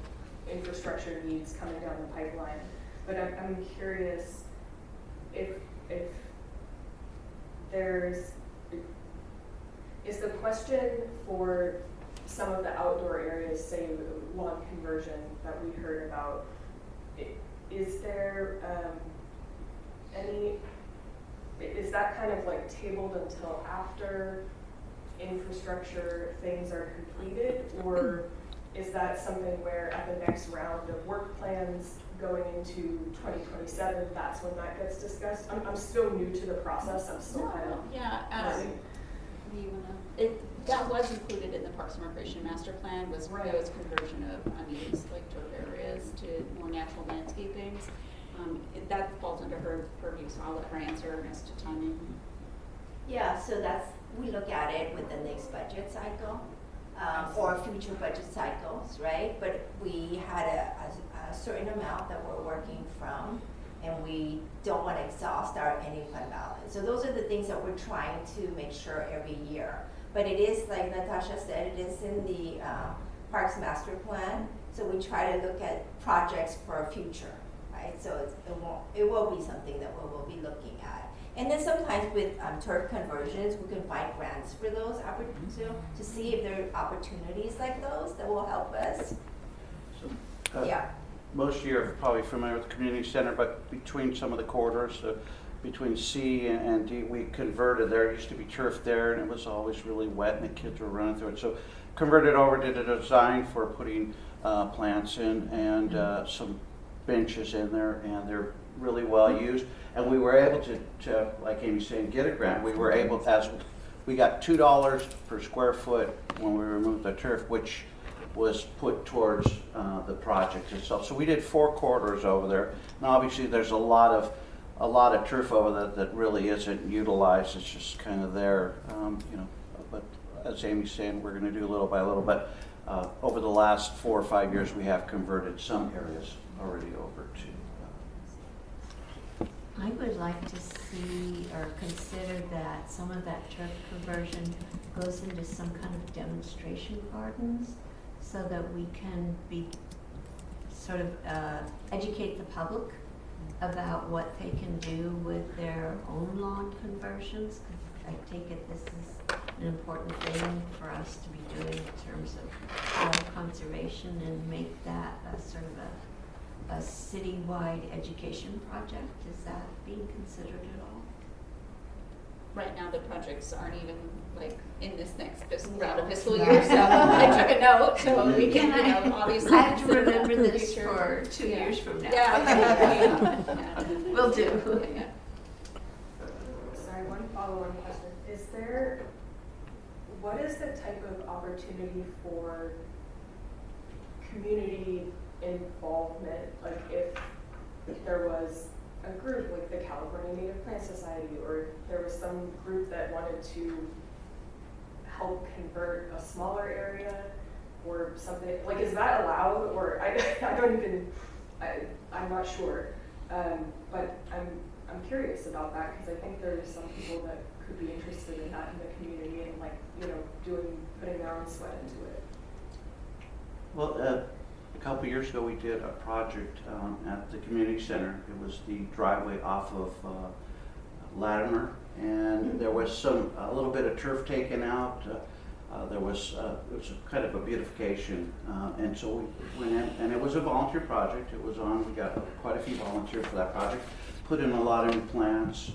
infrastructure needs coming down the pipeline. But I'm curious if is the question for some of the outdoor areas, say lawn conversion that we heard about, is there is that kind of like tabled until after infrastructure things are completed, or is that something where at the next round of work plans going into 2027, that's when that gets discussed? I'm still new to the process. I'm still kind of learning. That was included in the Parks and Recreation Master Plan, was proposed conversion of unused like turf areas to more natural landscapings. That falls under her purview, so I'll let her answer as to timing. Yeah, so we look at it with the next budget cycle, or future budget cycles, right? But we had a certain amount that we're working from, and we don't want to exhaust our ending fund balance. So those are the things that we're trying to make sure every year. But it is, like Natasha said, it is in the Parks Master Plan. So we try to look at projects for a future, right? So it will be something that we will be looking at. And then sometimes with turf conversions, we can find grants for those opportunities to see if there are opportunities like those that will help us. So, Yeah. Most of you are probably familiar with the community center, but between some of the corridors, between C and D, we converted. There used to be turf there, and it was always really wet, and the kids were running through it. So converted over, did a design for putting plants in and some benches in there, and they're really well used. And we were able to, like Amy's saying, get a grant. We were able, as we got $2 per square foot when we removed the turf, which was put towards the project itself. So we did 4 corridors over there. Now obviously there's a lot of turf over there that really isn't utilized. It's just kind of there, you know. But as Amy's saying, we're going to do little by little. But over the last 4 or 5 years, we have converted some areas already over to. I would like to see or consider that some of that turf conversion goes into some kind of demonstration gardens so that we can be sort of educate the public about what they can do with their own lawn conversions. I take it this is an important thing for us to be doing in terms of lawn conservation and make that a sort of a citywide education project. Is that being considered at all? Right now, the projects aren't even like in this next round of fiscal year, so I took a note, so we can, you know, obviously. I have to consider that remember for this future. for 2 years from now. Yeah, okay. Will do. Yeah. Sorry, one follow-on question. What is the type of opportunity for community involvement? Like if there was a group like the California Native Plant Society, or if there was some group that wanted to help convert a smaller area or something, like is that allowed? Or I'm not sure. But I'm curious about that because I think there's some people that could be interested in that in the community and, like, you know, putting their own sweat into it. Well, a couple years ago, we did a project at the community center. It was the driveway off of Latimer, and there was a little bit of turf taken out. It was a kind of a beautification, and so we went in, and it was a volunteer project. It was on. We got quite a few volunteers for that project. Put in a lot of new plants,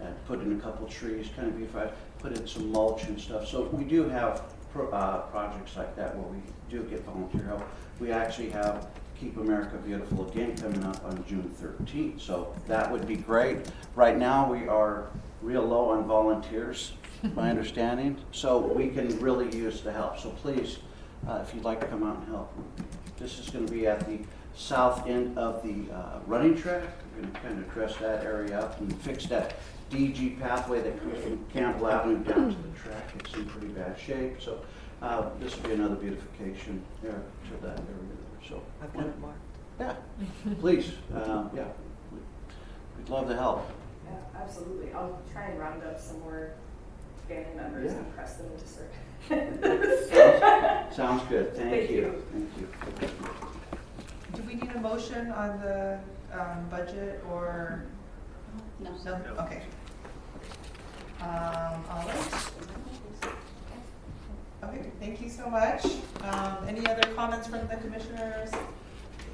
and put in a couple trees, kind of beautified. Put in some mulch and stuff. So we do have projects like that where we do get volunteer help. We actually have Keep America Beautiful again coming up on June 13th, so that would be great. Right now we are real low on volunteers, my understanding, so we can really use the help. So please, if you'd like to come out and help. This is going to be at the south end of the running track. We're going to kind of dress that area up and fix that DG pathway that comes from Campbell Avenue down to the track. It's in pretty bad shape, so this will be another beautification there to that area there. So I've got it marked. yeah, please, yeah, we'd love the help. Yeah, absolutely. I'll try and round up some more family members Yeah. and press them into circuit. Sounds good. Thank Thank you. you. Thank you. Do we need a motion on the budget or? No. No? Okay. All right. Okay, thank you so much. Any other comments from the commissioners?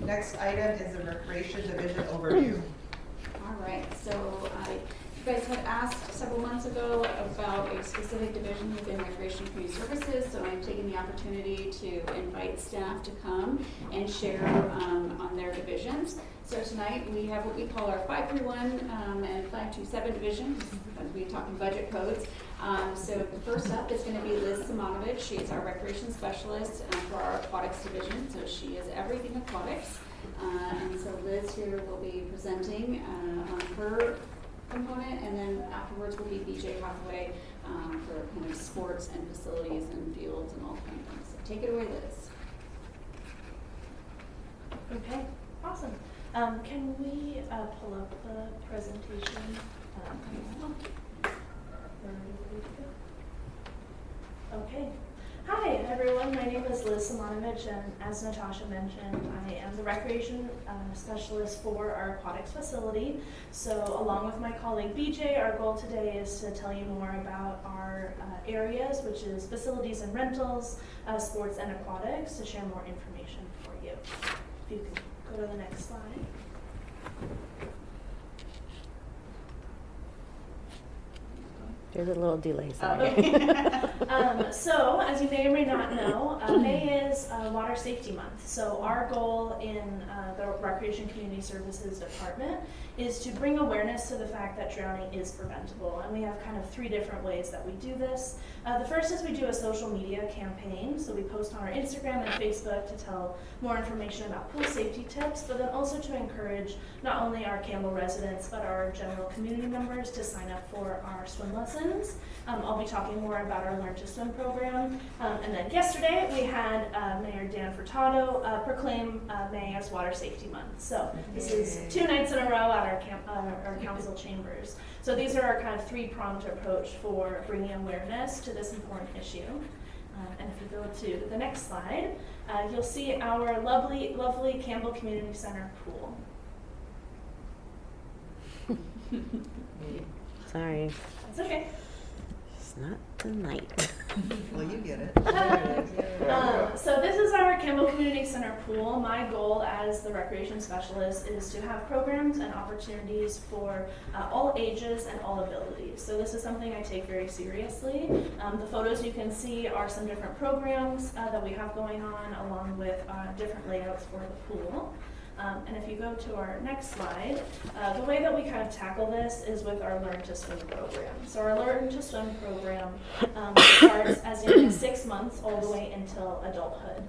Next item is the Recreation Division overview. All right, so you guys had asked several months ago about a specific division within Recreation and Community Services, so I'm taking the opportunity to invite staff to come and share on their divisions. So tonight we have what we call our 531 and 527 divisions, as we're talking budget codes. So first up is going to be Liz Simonovich. She is our recreation specialist for our aquatics division, so she is everything aquatics. And so Liz here will be presenting on her component, and then afterwards will be BJ Hathaway for kind of sports and facilities and fields and all kinds of things. So take it away, Liz. Okay, awesome. Can we pull up the presentation? Where are we to go? Okay. Hi, everyone. My name is Liz Simonovich, and as Natasha mentioned, I am the recreation specialist for our aquatics facility. So along with my colleague BJ, our goal today is to tell you more about our areas, which is facilities and rentals, sports and aquatics, to share more information for you. If you could go to the next slide. There's a little delay, sorry. So, as you may or may not know, May is Water Safety Month. So our goal in the Recreation Community Services Department is to bring awareness to the fact that drowning is preventable. And we have kind of 3 different ways that we do this. The first is we do a social media campaign. So we post on our Instagram and Facebook to tell more information about pool safety tips, but then also to encourage not only our Campbell residents, but our general community members to sign up for our swim lessons. I'll be talking more about our Learn to Swim program. And then yesterday we had Mayor Dan Furtado proclaim May as Water Safety Month. So this is 2 nights in a row at our council chambers. So these are our kind of 3-pronged approach for bringing awareness to this important issue. And if you go to the next slide, you'll see our lovely, lovely Campbell Community Center pool. Sorry, That's okay. it's not tonight. Well, you get it. So this is our Campbell Community Center pool. My goal as the recreation specialist is to have programs and opportunities for all ages and all abilities. So this is something I take very seriously. The photos you can see are some different programs that we have going on, along with different layouts for the pool. And if you go to our next slide, the way that we kind of tackle this is with our Learn to Swim program. So our Learn to Swim program starts as young as 6 months all the way until adulthood.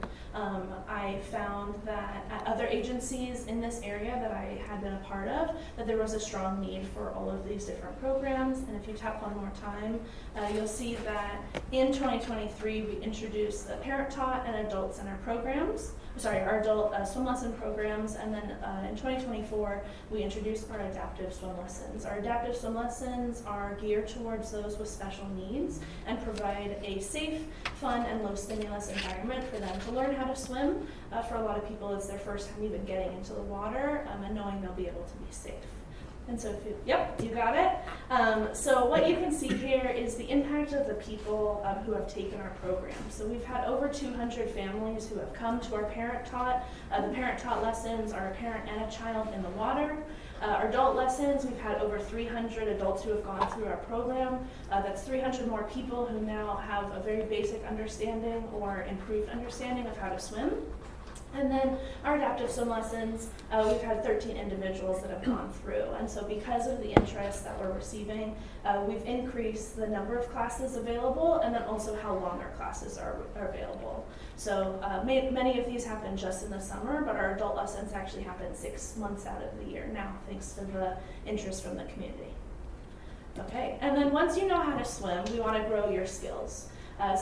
I found that at other agencies in this area that I had been a part of, that there was a strong need for all of these different programs. And if you tap one more time, you'll see that in 2023, we introduced the parent-taught and adult center programs. Our adult swim lesson programs, and then in 2024 we introduced our adaptive swim lessons. Our adaptive swim lessons are geared towards those with special needs and provide a safe, fun, and low stimulus environment for them to learn how to swim. For a lot of people, it's their first time even getting into the water and knowing they'll be able to be safe. And so, yep, you got it. So what you can see here is the impact of the people who have taken our program. So we've had over 200 families who have come to our parent-taught. The parent-taught lessons are a parent and a child in the water. Our adult lessons, we've had over 300 adults who have gone through our program. That's 300 more people who now have a very basic understanding or improved understanding of how to swim. And then our adaptive swim lessons, we've had 13 individuals that have gone through. And so because of the interest that we're receiving, we've increased the number of classes available and then also how long our classes are available. So many of these happen just in the summer, but our adult lessons actually happen 6 months out of the year now, thanks to the interest from the community. Okay, and then once you know how to swim, we want to grow your skills.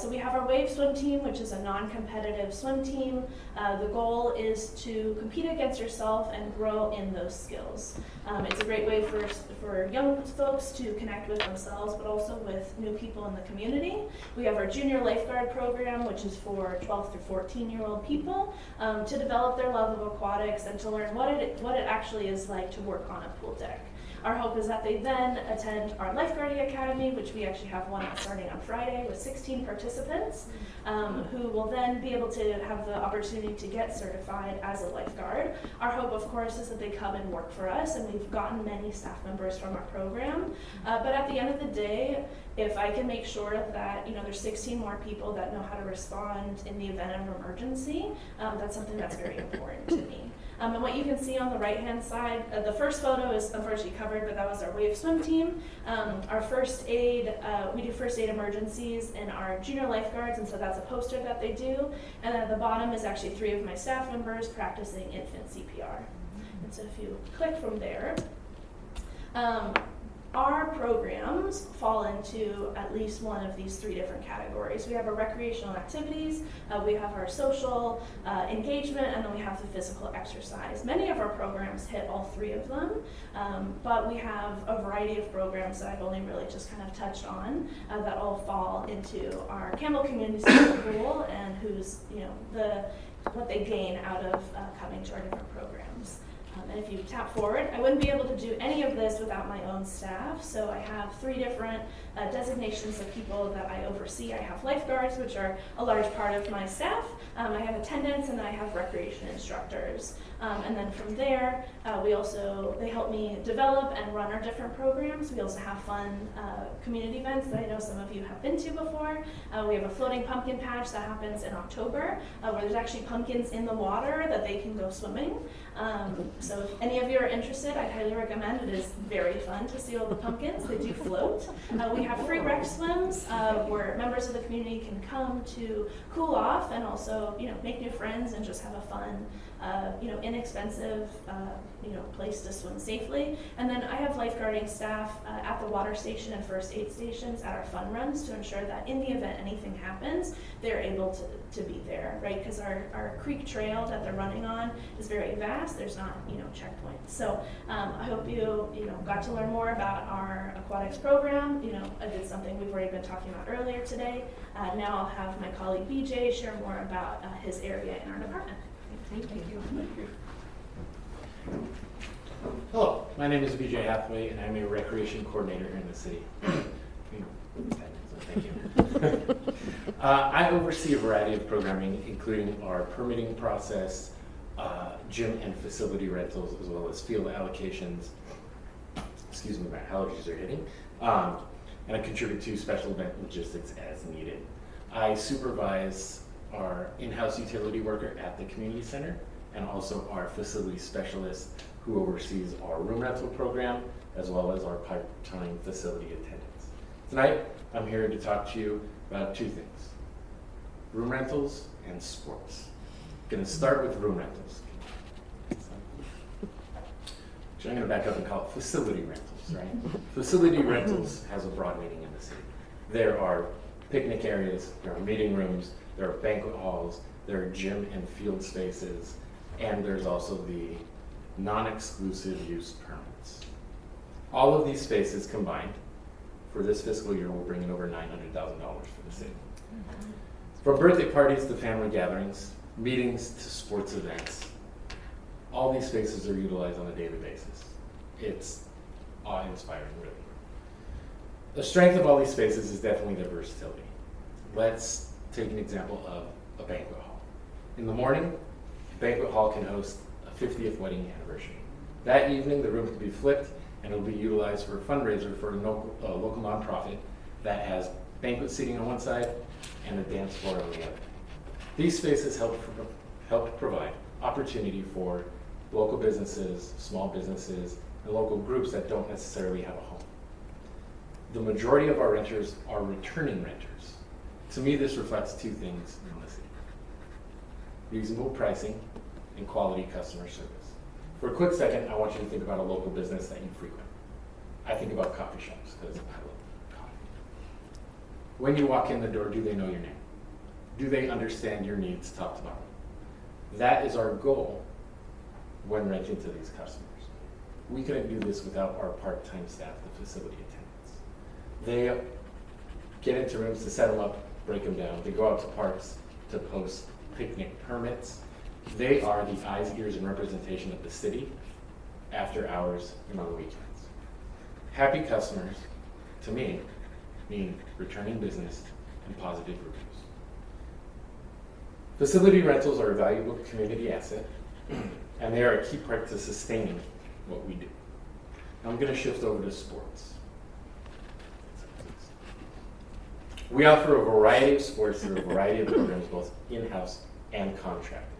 So we have our Wave Swim team, which is a non-competitive swim team. The goal is to compete against yourself and grow in those skills. It's a great way for young folks to connect with themselves, but also with new people in the community. We have our Junior Lifeguard program, which is for 12 through 14-year-old people, to develop their love of aquatics and to learn what it actually is like to work on a pool deck. Our hope is that they then attend our Lifeguarding Academy, which we actually have one starting on Friday with 16 participants, who will then be able to have the opportunity to get certified as a lifeguard. Our hope, of course, is that they come and work for us, and we've gotten many staff members from our program. But at the end of the day, if I can make sure that there's 16 more people that know how to respond in the event of an emergency, that's something that's very important to me. And what you can see on the right-hand side, the first photo is unfortunately covered, but that was our Wave Swim team. Our first aid, we do first aid emergencies in our junior lifeguards, and so that's a poster that they do. And then at the bottom is actually 3 of my staff members practicing infant CPR. And so if you click from there, our programs fall into at least one of these three different categories. We have our recreational activities, we have our social engagement, and then we have the physical exercise. Many of our programs hit all three of them, but we have a variety of programs that I've only really just kind of touched on that all fall into our Campbell Community Center pool, and who's, what they gain out of coming to our different programs. And if you tap forward, I wouldn't be able to do any of this without my own staff. So I have three different designations of people that I oversee. I have lifeguards, which are a large part of my staff. I have attendants, and then I have recreation instructors. And then from there, they help me develop and run our different programs. We also have fun community events that I know some of you have been to before. We have a floating pumpkin patch that happens in October, where there's actually pumpkins in the water that they can go swimming. So if any of you are interested, I'd highly recommend it. It is very fun to see all the pumpkins. They do float. We have free rec swims where members of the community can come to cool off and also, make new friends and just have a fun, inexpensive, place to swim safely. And then I have lifeguarding staff at the water station and first aid stations at our fun runs to ensure that in the event anything happens, they're able to be there, right? Because our creek trail that they're running on is very vast. There's not, checkpoints. So I hope you got to learn more about our aquatics program. I did something we've already been talking about earlier today. Now I'll have my colleague BJ share more about his area in our department. Thank you. Hello, my name is BJ Hathaway, and I'm a recreation coordinator here in the city. Thank you. I oversee a variety of programming, including our permitting process, gym and facility rentals, as well as field allocations. Excuse me, my allergies are hitting. And I contribute to special event logistics as needed. I supervise our in-house utility worker at the community center, and also our facility specialist who oversees our room rental program, as well as our part-time facility attendants. Tonight, I'm here to talk to you about two things: room rentals and sports. I'm gonna start with room rentals. Actually, I'm gonna back up and call it facility rentals, right? Facility rentals has a broad meaning in the city. There are picnic areas, there are meeting rooms, there are banquet halls, there are gym and field spaces, and there's also the non-exclusive use permits. All of these spaces combined for this fiscal year will bring in over $900,000 for the city. From birthday parties to family gatherings, meetings to sports events, all these spaces are utilized on a daily basis. It's awe-inspiring, really. The strength of all these spaces is definitely their versatility. Let's take an example of a banquet hall. In the morning, the banquet hall can host a 50th wedding anniversary. That evening, the room can be flipped and it'll be utilized for a fundraiser for a local nonprofit that has banquet seating on one side and a dance floor on the other. These spaces help provide opportunity for local businesses, small businesses, and local groups that don't necessarily have a home. The majority of our renters are returning renters. To me, this reflects two things in the city: reasonable pricing and quality customer service. For a quick second, I want you to think about a local business that you frequent. I think about coffee shops because I love coffee. When you walk in the door, do they know your name? Do they understand your needs top to bottom? That is our goal when renting to these customers. We couldn't do this without our part-time staff, the facility attendants. They get into rooms to set them up, break them down. They go out to parks to post picnic permits. They are the eyes, ears, and representation of the city after hours and on the weekends. Happy customers, to me, mean returning business and positive reviews. Facility rentals are a valuable community asset, and they are a key part to sustaining what we do. Now I'm going to shift over to sports. We offer a variety of sports through a variety of programs, both in-house and contracted.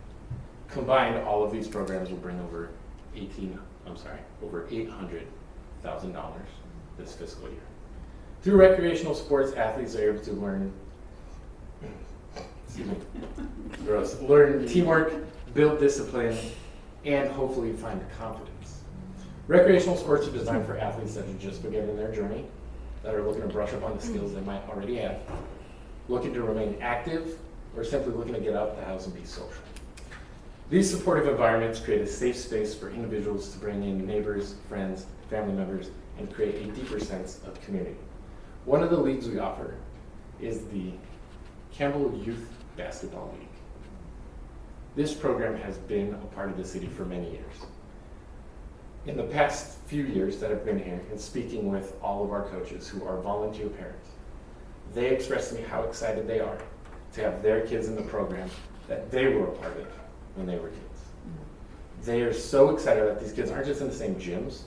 Combined, all of these programs will bring over $800,000 this fiscal year. Through recreational sports, athletes are able to learn teamwork, build discipline, and hopefully find confidence. Recreational sports are designed for athletes that are just beginning their journey, that are looking to brush up on the skills they might already have, looking to remain active, or simply looking to get out of the house and be social. These supportive environments create a safe space for individuals to bring in neighbors, friends, family members, and create a deeper sense of community. One of the leagues we offer is the Campbell Youth Basketball League. This program has been a part of the city for many years. In the past few years that I've been here and speaking with all of our coaches who are volunteer parents, they expressed to me how excited they are to have their kids in the program that they were a part of when they were kids. They are so excited that these kids aren't just in the same gyms,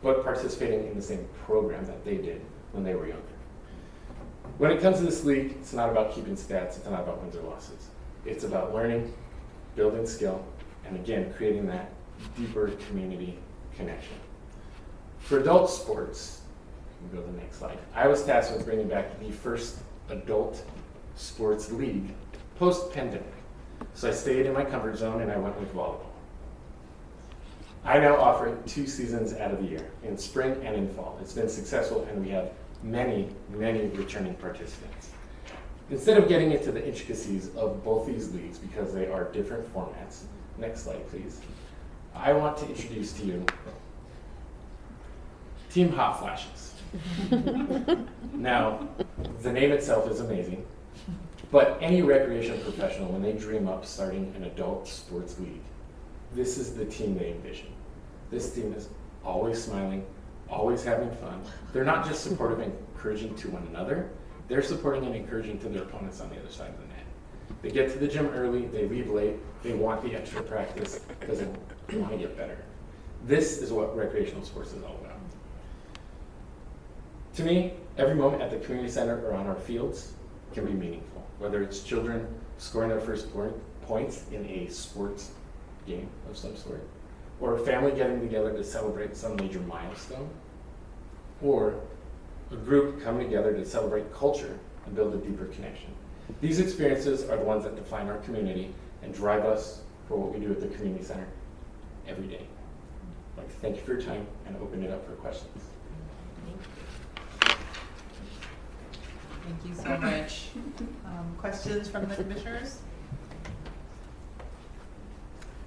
but participating in the same program that they did when they were younger. When it comes to this league, it's not about keeping stats, it's not about wins or losses. It's about learning, building skill, and again, creating that deeper community connection. For adult sports, we can go to the next slide. I was tasked with bringing back the first adult sports league post-pandemic. So I stayed in my comfort zone and I went with volleyball. I now offer it 2 seasons out of the year, in spring and in fall. It's been successful and we have many, many returning participants. Instead of getting into the intricacies of both these leagues because they are different formats, next slide please, I want to introduce to you Team Hot Flashes. Now, the name itself is amazing, but any recreation professional, when they dream up starting an adult sports league, this is the team they envision. This team is always smiling, always having fun. They're not just supportive and encouraging to one another, they're supporting and encouraging to their opponents on the other side of the net. They get to the gym early, they leave late, they want the extra practice because they want to get better. This is what recreational sports is all about. To me, every moment at the community center or on our fields can be meaningful, whether it's children scoring their first points in a sports game of some sort, or a family getting together to celebrate some major milestone, or a group coming together to celebrate culture and build a deeper connection. These experiences are the ones that define our community and drive us for what we do at the community center every day. I'd like to thank you for your time and open it up for questions. Thank you so much. Questions from the commissioners?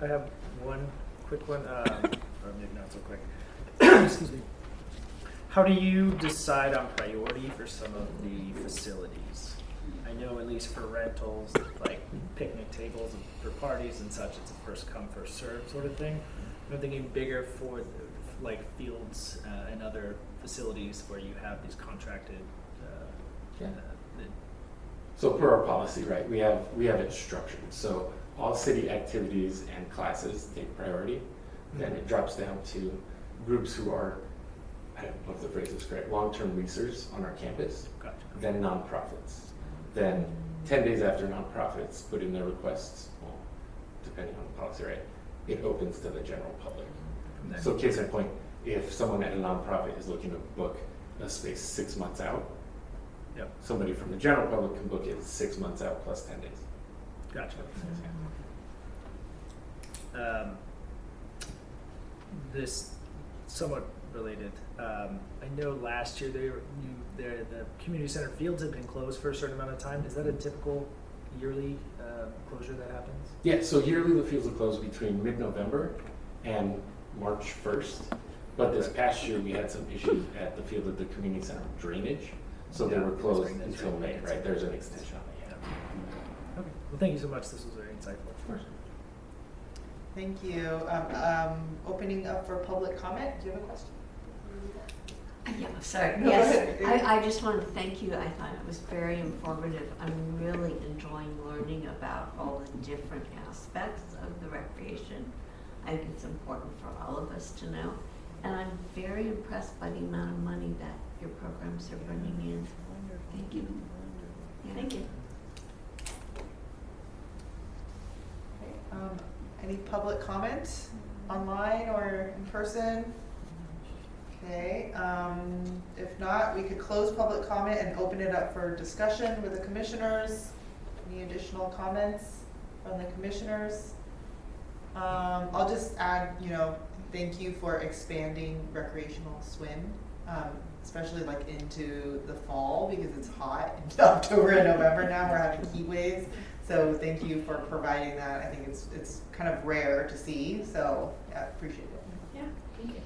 I have one quick one, or maybe not so quick. Excuse me. How do you decide on priority for some of the facilities? I know at least for rentals, like picnic tables for parties and such, it's a first come, first served sort of thing. I'm thinking bigger for like fields and other facilities where you have these contracted. So per our policy, right, we have it structured. So all city activities and classes take priority. Then it drops down to groups who are, I don't know if the phrase is correct, long-term leasers on our campus. Gotcha. Then nonprofits. Then 10 days after nonprofits put in their requests, well, depending on the policy, right, it opens to the general public. So case in point, if someone at a nonprofit is looking to book a space 6 months out, Yep. somebody from the general public can book it 6 months out plus 10 days. Gotcha. This somewhat related. I know last year the community center fields had been closed for a certain amount of time. Is that a typical yearly closure that happens? Yeah, so yearly the fields are closed between mid-November and March 1st. But this past year we had some issues at the field at the community center drainage. So they were closed until May, right? There's an extension on it, yeah. Okay. Well, thank you so much. This was very insightful. Of course. Thank you. Opening up for public comment. Do you have a question? Yeah, sorry. No, Yes, go ahead. I just want to thank you. I thought it was very informative. I'm really enjoying learning about all the different aspects of the recreation. I think it's important for all of us to know. And I'm very impressed by the amount of money that your programs are bringing in. Thank you. Yeah. Thank you. Okay, any public comment online or in person? Okay, if not, we could close public comment and open it up for discussion with the commissioners. Any additional comments from the commissioners? I'll just add, thank you for expanding recreational swim, especially like into the fall because it's hot in October and November now. We're having heat waves. So thank you for providing that. I think it's kind of rare to see. So yeah, appreciate it. Yeah, thank you.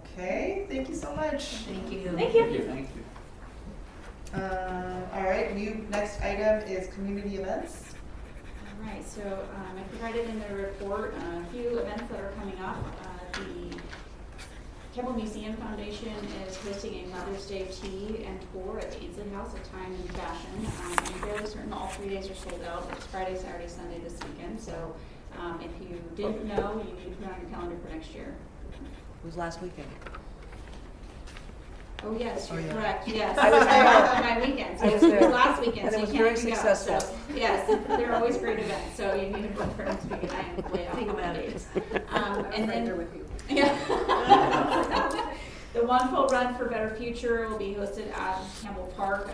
Okay, thank you so much. Thank you. Thank you. Thank you. All right, next item is community events. All right, so I provided in the report a few events that are coming up. The Campbell Museum Foundation is hosting a Mother's Day tea and tour at the Ainsley House at Time and Fashion. I'm fairly certain all 3 days are sold out. It's Friday, Saturday, Sunday this weekend. So if you didn't know, you need to put on your calendar for next year. It was last weekend. Oh, yes, you're yeah. correct, yes. I was there. On my weekends. I was It there. last weekend, And so it you was can't very even go. successful. So, yes, they're always great events, so you need to book for next week, and I am way off Think on about the it. dates. And then, with you. Yeah. The One Fall Run for Better Future will be hosted at Campbell Park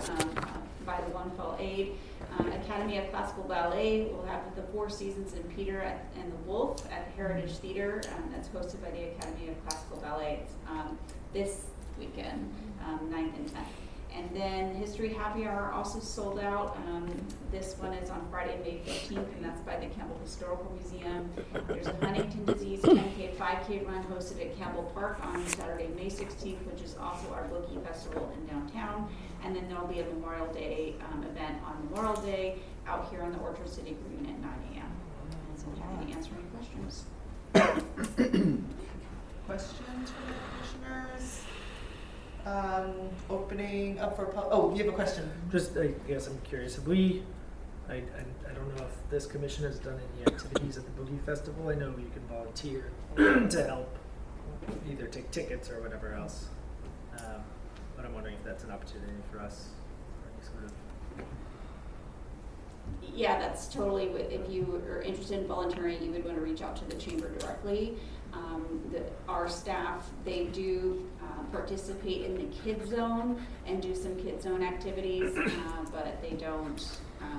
by the One Fall Aid. Academy of Classical Ballet will have the Four Seasons in Peter and the Wolf at Heritage Theater. That's hosted by the Academy of Classical Ballet this weekend, 9th and 10th. And then History Happy Hour also sold out. This one is on Friday, May 15th, and that's by the Campbell Historical Museum. There's a Huntington Disease 10K, 5K run hosted at Campbell Park on Saturday, May 16th, which is also our Boogie Festival in downtown. And then there'll be a Memorial Day event on Memorial Day out here on the Orchard City Green at 9 a.m. And so I'm happy to answer any questions. Questions from the commissioners? Opening up for you have a question. Just, I guess I'm curious, have we, I don't know if this commission has done any activities at the Boogie Festival. I know you can volunteer to help either take tickets or whatever else. But I'm wondering if that's an opportunity for us for any sort of. Yeah, that's totally, if you are interested in volunteering, you would want to reach out to the chamber directly. Our staff, they do participate in the Kids Zone and do some Kids Zone activities, but they don't,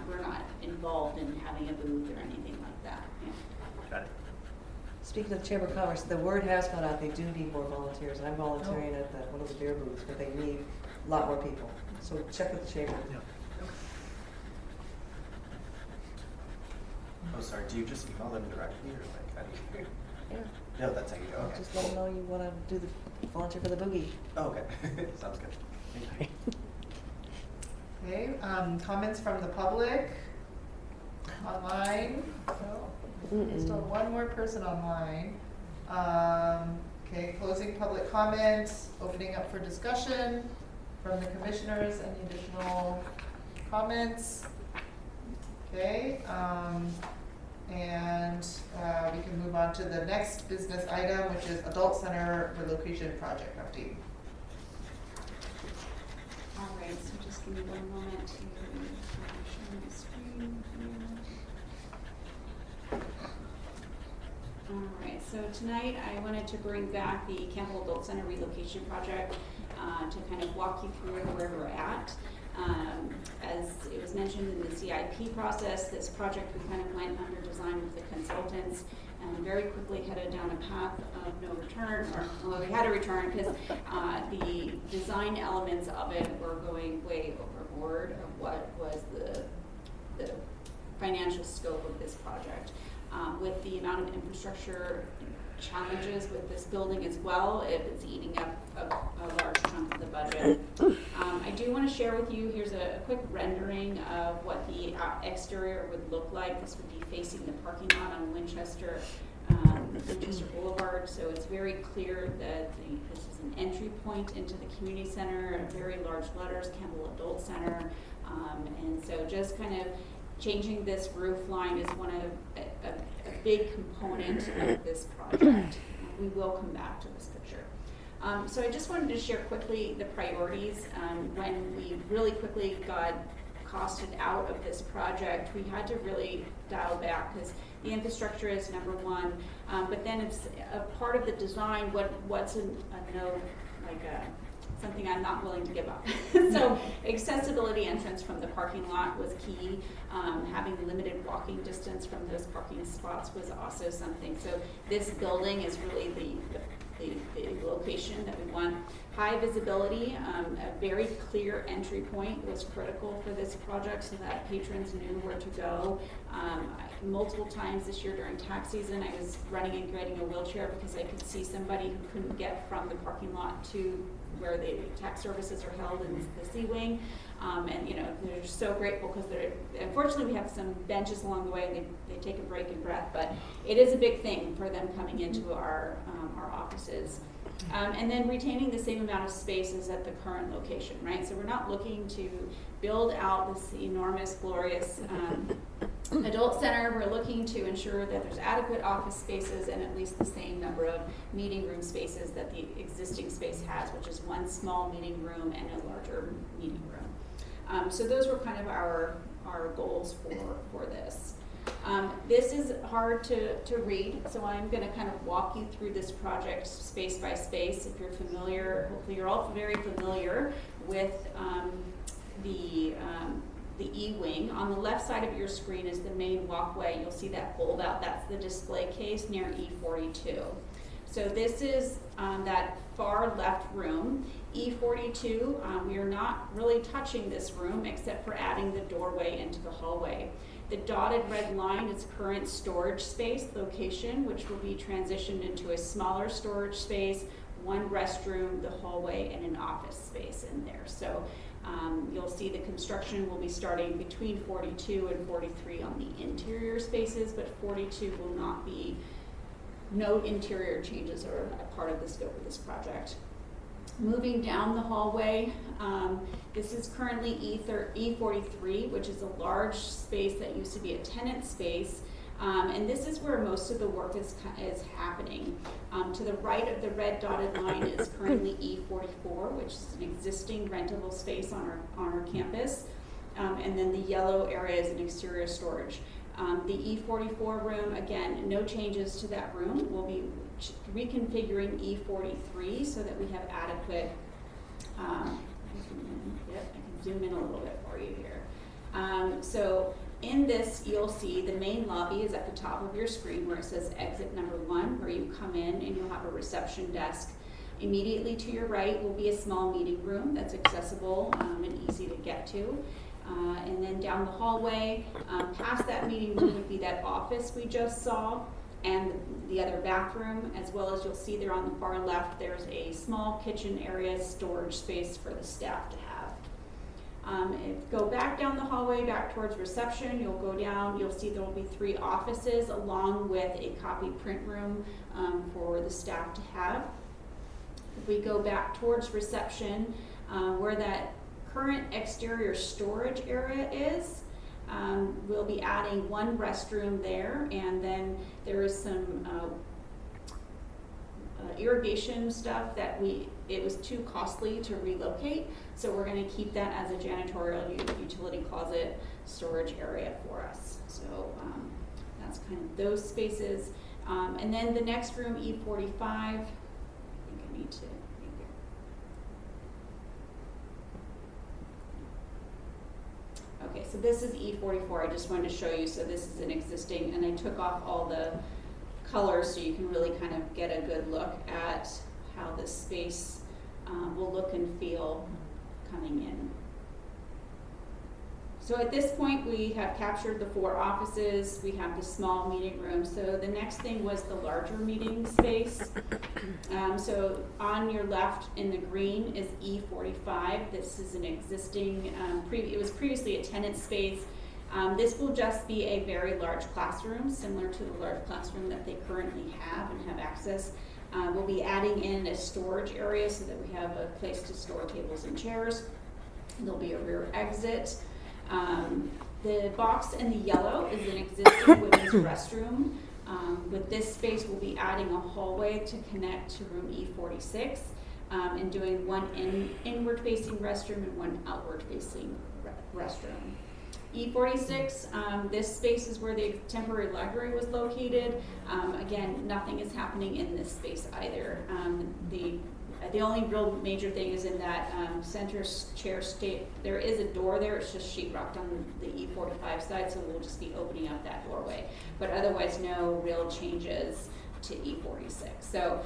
we're not involved in having a booth or anything like that. Yeah. Got it. Speaking of Chamber of Commerce, the word has gone out, they do need more volunteers. I'm volunteering at one of the beer booths, but they need a lot more people. So check with the Chamber. Yeah. Oh, sorry, do you just email them directly or like how do you? Yeah. No, that's how you go, okay. Just let them know you want to do the volunteer for the boogie. Oh, okay, sounds good. Thank you. Okay, comments from the public online. Still one more person online. Okay, closing public comments, opening up for discussion from the commissioners. Any additional comments? Okay, and we can move on to the next business item, which is Adult Center Relocation Project update. All right, so just give me 1 moment to share my screen here. All right, so tonight I wanted to bring back the Campbell Adult Center Relocation Project to kind of walk you through where we're at. As it was mentioned in the CIP process, this project we kind of went under design with the consultants and very quickly headed down a path of no return, or well, we had a return because the design elements of it were going way overboard of what was the financial scope of this project. With the amount of infrastructure challenges with this building as well, it's eating up a large chunk of the budget. I do want to share with you, here's a quick rendering of what the exterior would look like. This would be facing the parking lot on Winchester Boulevard, so it's very clear that this is an entry point into the community center, very large letters, Campbell Adult Center, and so just kind of changing this roof line is one of a big component of this project. We will come back to this picture. So I just wanted to share quickly the priorities. When we really quickly got costed out of this project, we had to really dial back because the infrastructure is number one, but then it's a part of the design. What's a node, like a something I'm not willing to give up. So accessibility entrance from the parking lot was key. Having limited walking distance from those parking spots was also something. So this building is really the location that we want. High visibility, a very clear entry point was critical for this project so that patrons knew where to go. Multiple times this year during tax season, I was running and getting a wheelchair because I could see somebody who couldn't get from the parking lot to where the tax services are held in the C wing. And you know, they're just so grateful because unfortunately we have some benches along the way and they take a break and breath, but it is a big thing for them coming into our offices. And then retaining the same amount of space as at the current location, right? So we're not looking to build out this enormous, glorious adult center. We're looking to ensure that there's adequate office spaces and at least the same number of meeting room spaces that the existing space has, which is one small meeting room and a larger meeting room. So those were kind of our goals for this. This is hard to read, so I'm going to kind of walk you through this project space by space. If you're familiar, hopefully you're all very familiar with the E-wing. On the left side of your screen is the main walkway. You'll see that fold out. That's the display case near E42. So this is that far left room. E42, we are not really touching this room except for adding the doorway into the hallway. The dotted red line is current storage space location, which will be transitioned into a smaller storage space, one restroom, the hallway, and an office space in there. So you'll see the construction will be starting between 42 and 43 on the interior spaces, but 42 will not be, no interior changes are a part of the scope of this project. Moving down the hallway, this is currently E43, which is a large space that used to be a tenant space. And this is where most of the work is happening. To the right of the red dotted line is currently E44, which is an existing rentable space on our campus. And then the yellow area is an exterior storage. The E44 room, again, no changes to that room. We'll be reconfiguring E43 so that we have adequate, I can zoom in a little bit for you here. So in this, you'll see the main lobby is at the top of your screen where it says exit number 1, where you come in and you'll have a reception desk. Immediately to your right will be a small meeting room that's accessible and easy to get to. And then down the hallway, past that meeting room would be that office we just saw and the other bathroom, as well as you'll see there on the far left, there's a small kitchen area storage space for the staff to have. Go back down the hallway, back towards reception, you'll go down, you'll see there will be 3 offices along with a copy print room for the staff to have. If we go back towards reception, where that current exterior storage area is, we'll be adding 1 restroom there, and then there is some irrigation stuff that it was too costly to relocate, so we're going to keep that as a janitorial utility closet storage area for us. So that's kind of those spaces. And then the next room, E45, I think I need to. Okay, so this is E44. I just wanted to show you. So this is an existing, and I took off all the colors so you can really kind of get a good look at how this space will look and feel coming in. So at this point, we have captured the 4 offices. We have the small meeting room. So the next thing was the larger meeting space. So on your left in the green is E45. This is an existing, it was previously a tenant space. This will just be a very large classroom, similar to the large classroom that they currently have and have access. We'll be adding in a storage area so that we have a place to store tables and chairs. There'll be a rear exit. The box in the yellow is an existing women's restroom. With this space, we'll be adding a hallway to connect to room E46 and doing 1 inward-facing restroom and 1 outward-facing restroom. E46, this space is where the temporary library was located. Again, nothing is happening in this space either. The The only real major thing is in that center chair state, there is a door there, it's just sheetrocked on the E45 side, so we'll just be opening up that doorway. But otherwise, no real changes to E46. So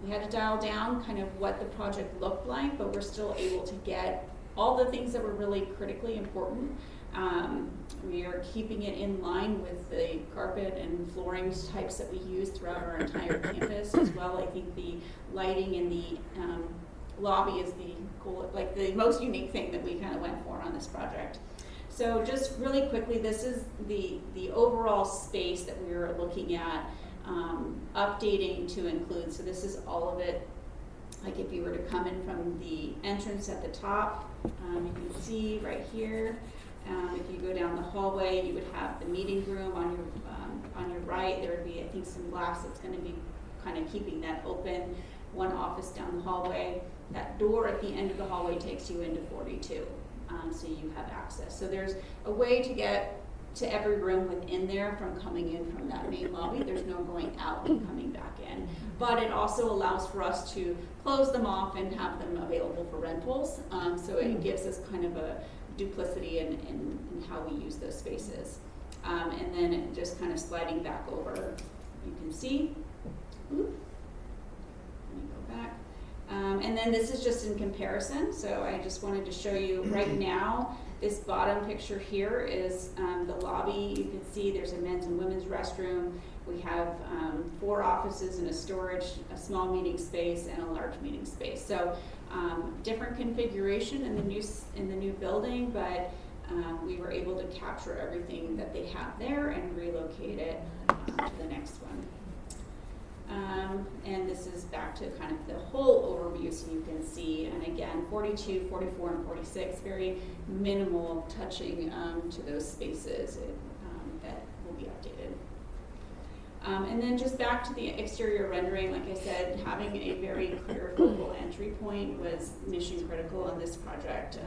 we had to dial down kind of what the project looked like, but we're still able to get all the things that were really critically important. We are keeping it in line with the carpet and flooring types that we use throughout our entire campus as well. I think the lighting in the lobby is the cool, like the most unique thing that we kind of went for on this project. So just really quickly, this is the overall space that we were looking at updating to include. So this is all of it. Like if you were to come in from the entrance at the top, you can see right here. If you go down the hallway, you would have the meeting room on your right. There would be, I think, some glass that's going to be kind of keeping that open. One office down the hallway. That door at the end of the hallway takes you into 42, so you have access. So there's a way to get to every room within there from coming in from that main lobby. There's no going out and coming back in. But it also allows for us to close them off and have them available for rentals. So it gives us kind of a duplicity in how we use those spaces. And then it just kind of sliding back over, you can see. Let me go back. And then this is just in comparison. So I just wanted to show you right now, this bottom picture here is the lobby. You can see there's a men's and women's restroom. We have 4 offices and a storage, a small meeting space, and a large meeting space. So different configuration in the new building, but we were able to capture everything that they have there and relocate it to the next one. And this is back to kind of the whole overview so you can see. And again, 42, 44, and 46, very minimal touching to those spaces that will be updated. And then just back to the exterior rendering, like I said, having a very clear focal entry point was mission critical on this project.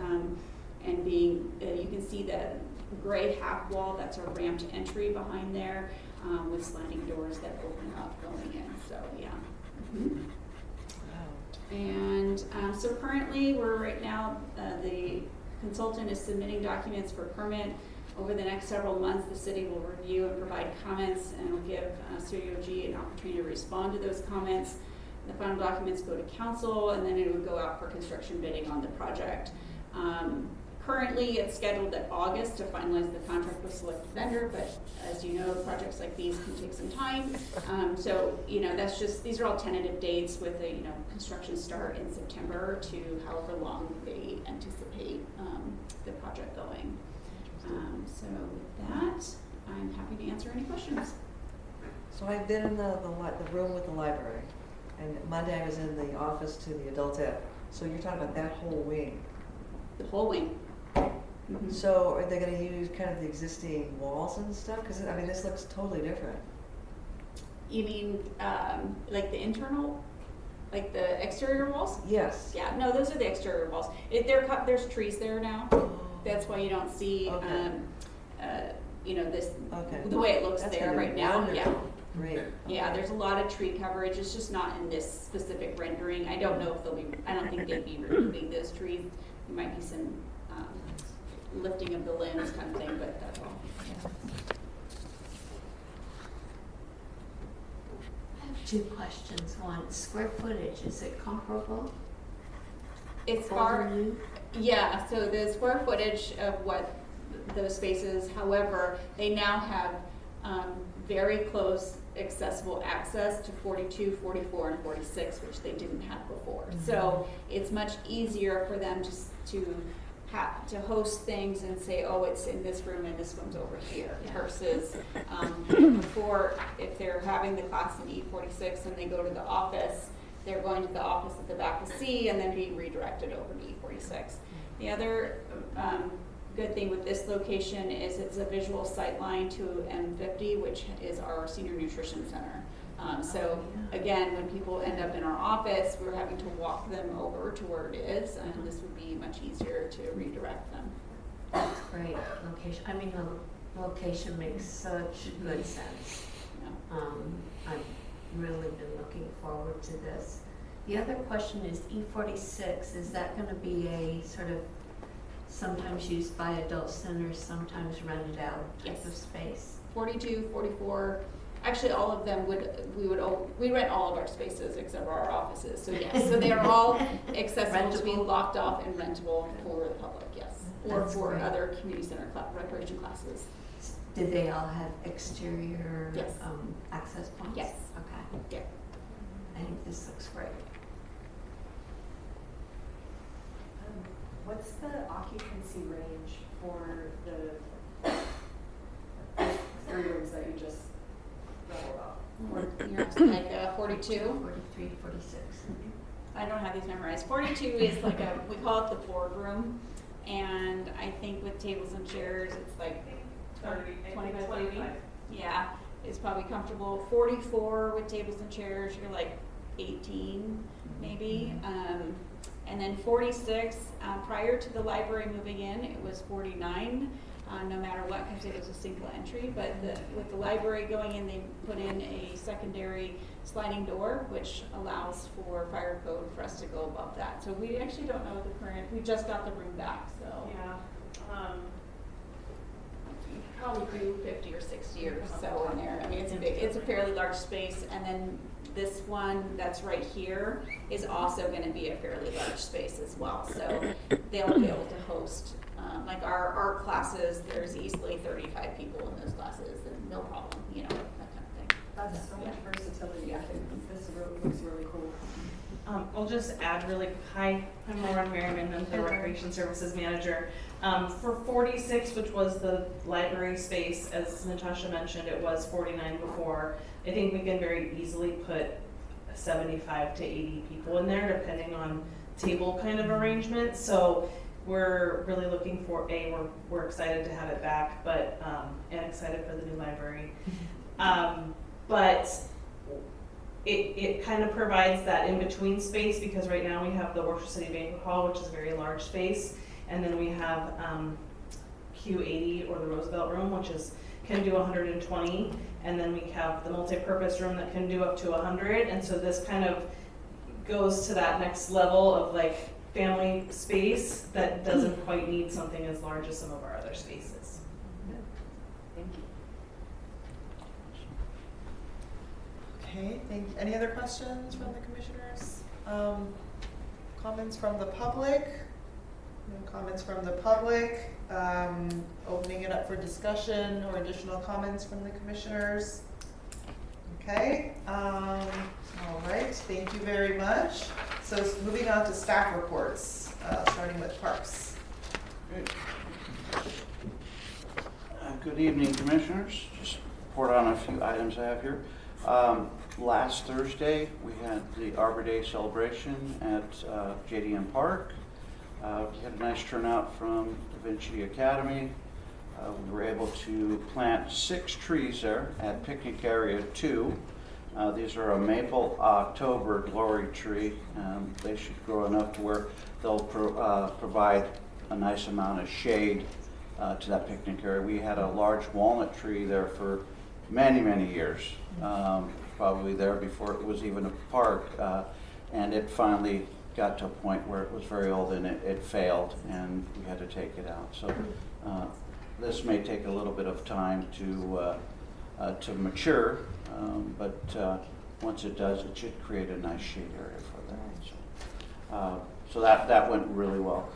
And being, you can see the gray half wall, that's our ramped entry behind there with sliding doors that open up going in, so yeah. And so currently we're right now, the consultant is submitting documents for permit. Over the next several months, the city will review and provide comments and will give Studio G an opportunity to respond to those comments. The final documents go to council and then it would go out for construction bidding on the project. Currently, it's scheduled at August to finalize the contract with select vendor, but as you know, projects like these can take some time. So, you know, that's just, these are all tentative dates with a, you know, construction start in September to however long they anticipate the project going. So with that, I'm happy to answer any questions. So I've been in the room with the library, and Monday I was in the office to the adult ed. So you're talking about that whole wing. The whole wing. Mm-hmm. So are they going to use kind of the existing walls and stuff? Because I mean, this looks totally different. You mean like the internal, like the exterior walls? Yes. Yeah, no, those are the exterior walls. There's trees there now. That's why you don't see, Okay. You know, this, Okay. the way it looks That's there gonna be right now. wonderful. Yeah. Great. Yeah, there's a lot of tree coverage. It's just not in this specific rendering. I don't know if they'll be, I don't think they'd be removing those trees. There might be some lifting of the limbs kind of thing, but that's all. I have 2 questions. One, square footage, is it comparable? It's Older far, new? yeah, so the square footage of what those spaces, however, they now have very close accessible access to 42, 44, and 46, which they didn't have before. Mm-hmm. So it's much easier for them to host things and say, oh, it's in this room and this one's over here, yeah. Versus before, if they're having the class in E46 and they go to the office, they're going to the office at the back of C and then being redirected over to E46. The other good thing with this location is it's a visual sight line to M50, which is our senior nutrition center. So again, when people end up in our office, we're having to walk them over to where it is, and this would be much easier to redirect them. That's great location. I mean, the location makes such good sense. Yeah. I've really been looking forward to this. The other question is E46, is that gonna be a sort of sometimes used by adult centers, sometimes rented out type Yes. of space? 42, 44, actually all of them we rent all of our spaces except for our offices, so yes, so they are all accessible to be Rentable? locked off and rentable for the public, yes. Or That's for great. other community center recreation classes. Did they all have exterior Yes. access points? Yes. Okay. Yeah. I think this looks great. What's the occupancy range for the 3 rooms that you just rattled off? You're asking like 42? 43, 46. I don't have these memorized. 42 is like we call it the boardroom, and I think with tables and chairs, it's like 25, 30. Yeah, it's probably comfortable. 44 with tables and chairs, you're like 18 maybe. And then 46, prior to the library moving in, it was 49, no matter what, because it was a single entry. But with the library going in, they put in a secondary sliding door, which allows for fire code for us to go above that. So we actually don't know the current, we just got the room back, so. Yeah. Probably do 50 or 60 or so in there. I mean, it's a fairly large space, and then this one that's right here is also gonna be a fairly large space as well. So they'll be able to host, like our art classes, there's easily 35 people in those classes, and no problem, you know, that kind of thing. That's so much versatility. I think this looks really cool. I'll just add really, hi, I'm Lauren Merriman, I'm the Recreation Services Manager. For 46, which was the library space, as Natasha mentioned, it was 49 before. I think we can very easily put 75 to 80 people in there, depending on table kind of arrangement. So we're really looking for, we're excited to have it back, but, and excited for the new library. But it kind of provides that in-between space, because right now we have the Worcester City Banquet Hall, which is a very large space, and then we have Q80, or the Roosevelt Room, which can do 120, and then we have the multi-purpose room that can do up to 100, and so this kind of goes to that next level of like family space that doesn't quite need something as large as some of our other spaces. Thank you. Okay, thank you. Any other questions from the commissioners? Comments from the public? No comments from the public. Opening it up for discussion or additional comments from the commissioners. Okay, all right, thank you very much. So moving on to staff reports, starting with Parks. Great. Good evening, Commissioners. Just report on a few items I have here. Last Thursday, we had the Arbor Day celebration at JDM Park. We had a nice turnout from Da Vinci Academy. We were able to plant 6 trees there at Picnic Area 2. These are a Maple October Glory tree. They should grow enough to where they'll provide a nice amount of shade to that picnic area. We had a large walnut tree there for many, many years, probably there before it was even a park, and it finally got to a point where it was very old and it failed, and we had to take it out. So this may take a little bit of time to mature, but once it does, it should create a nice shade area for that. So that went really well.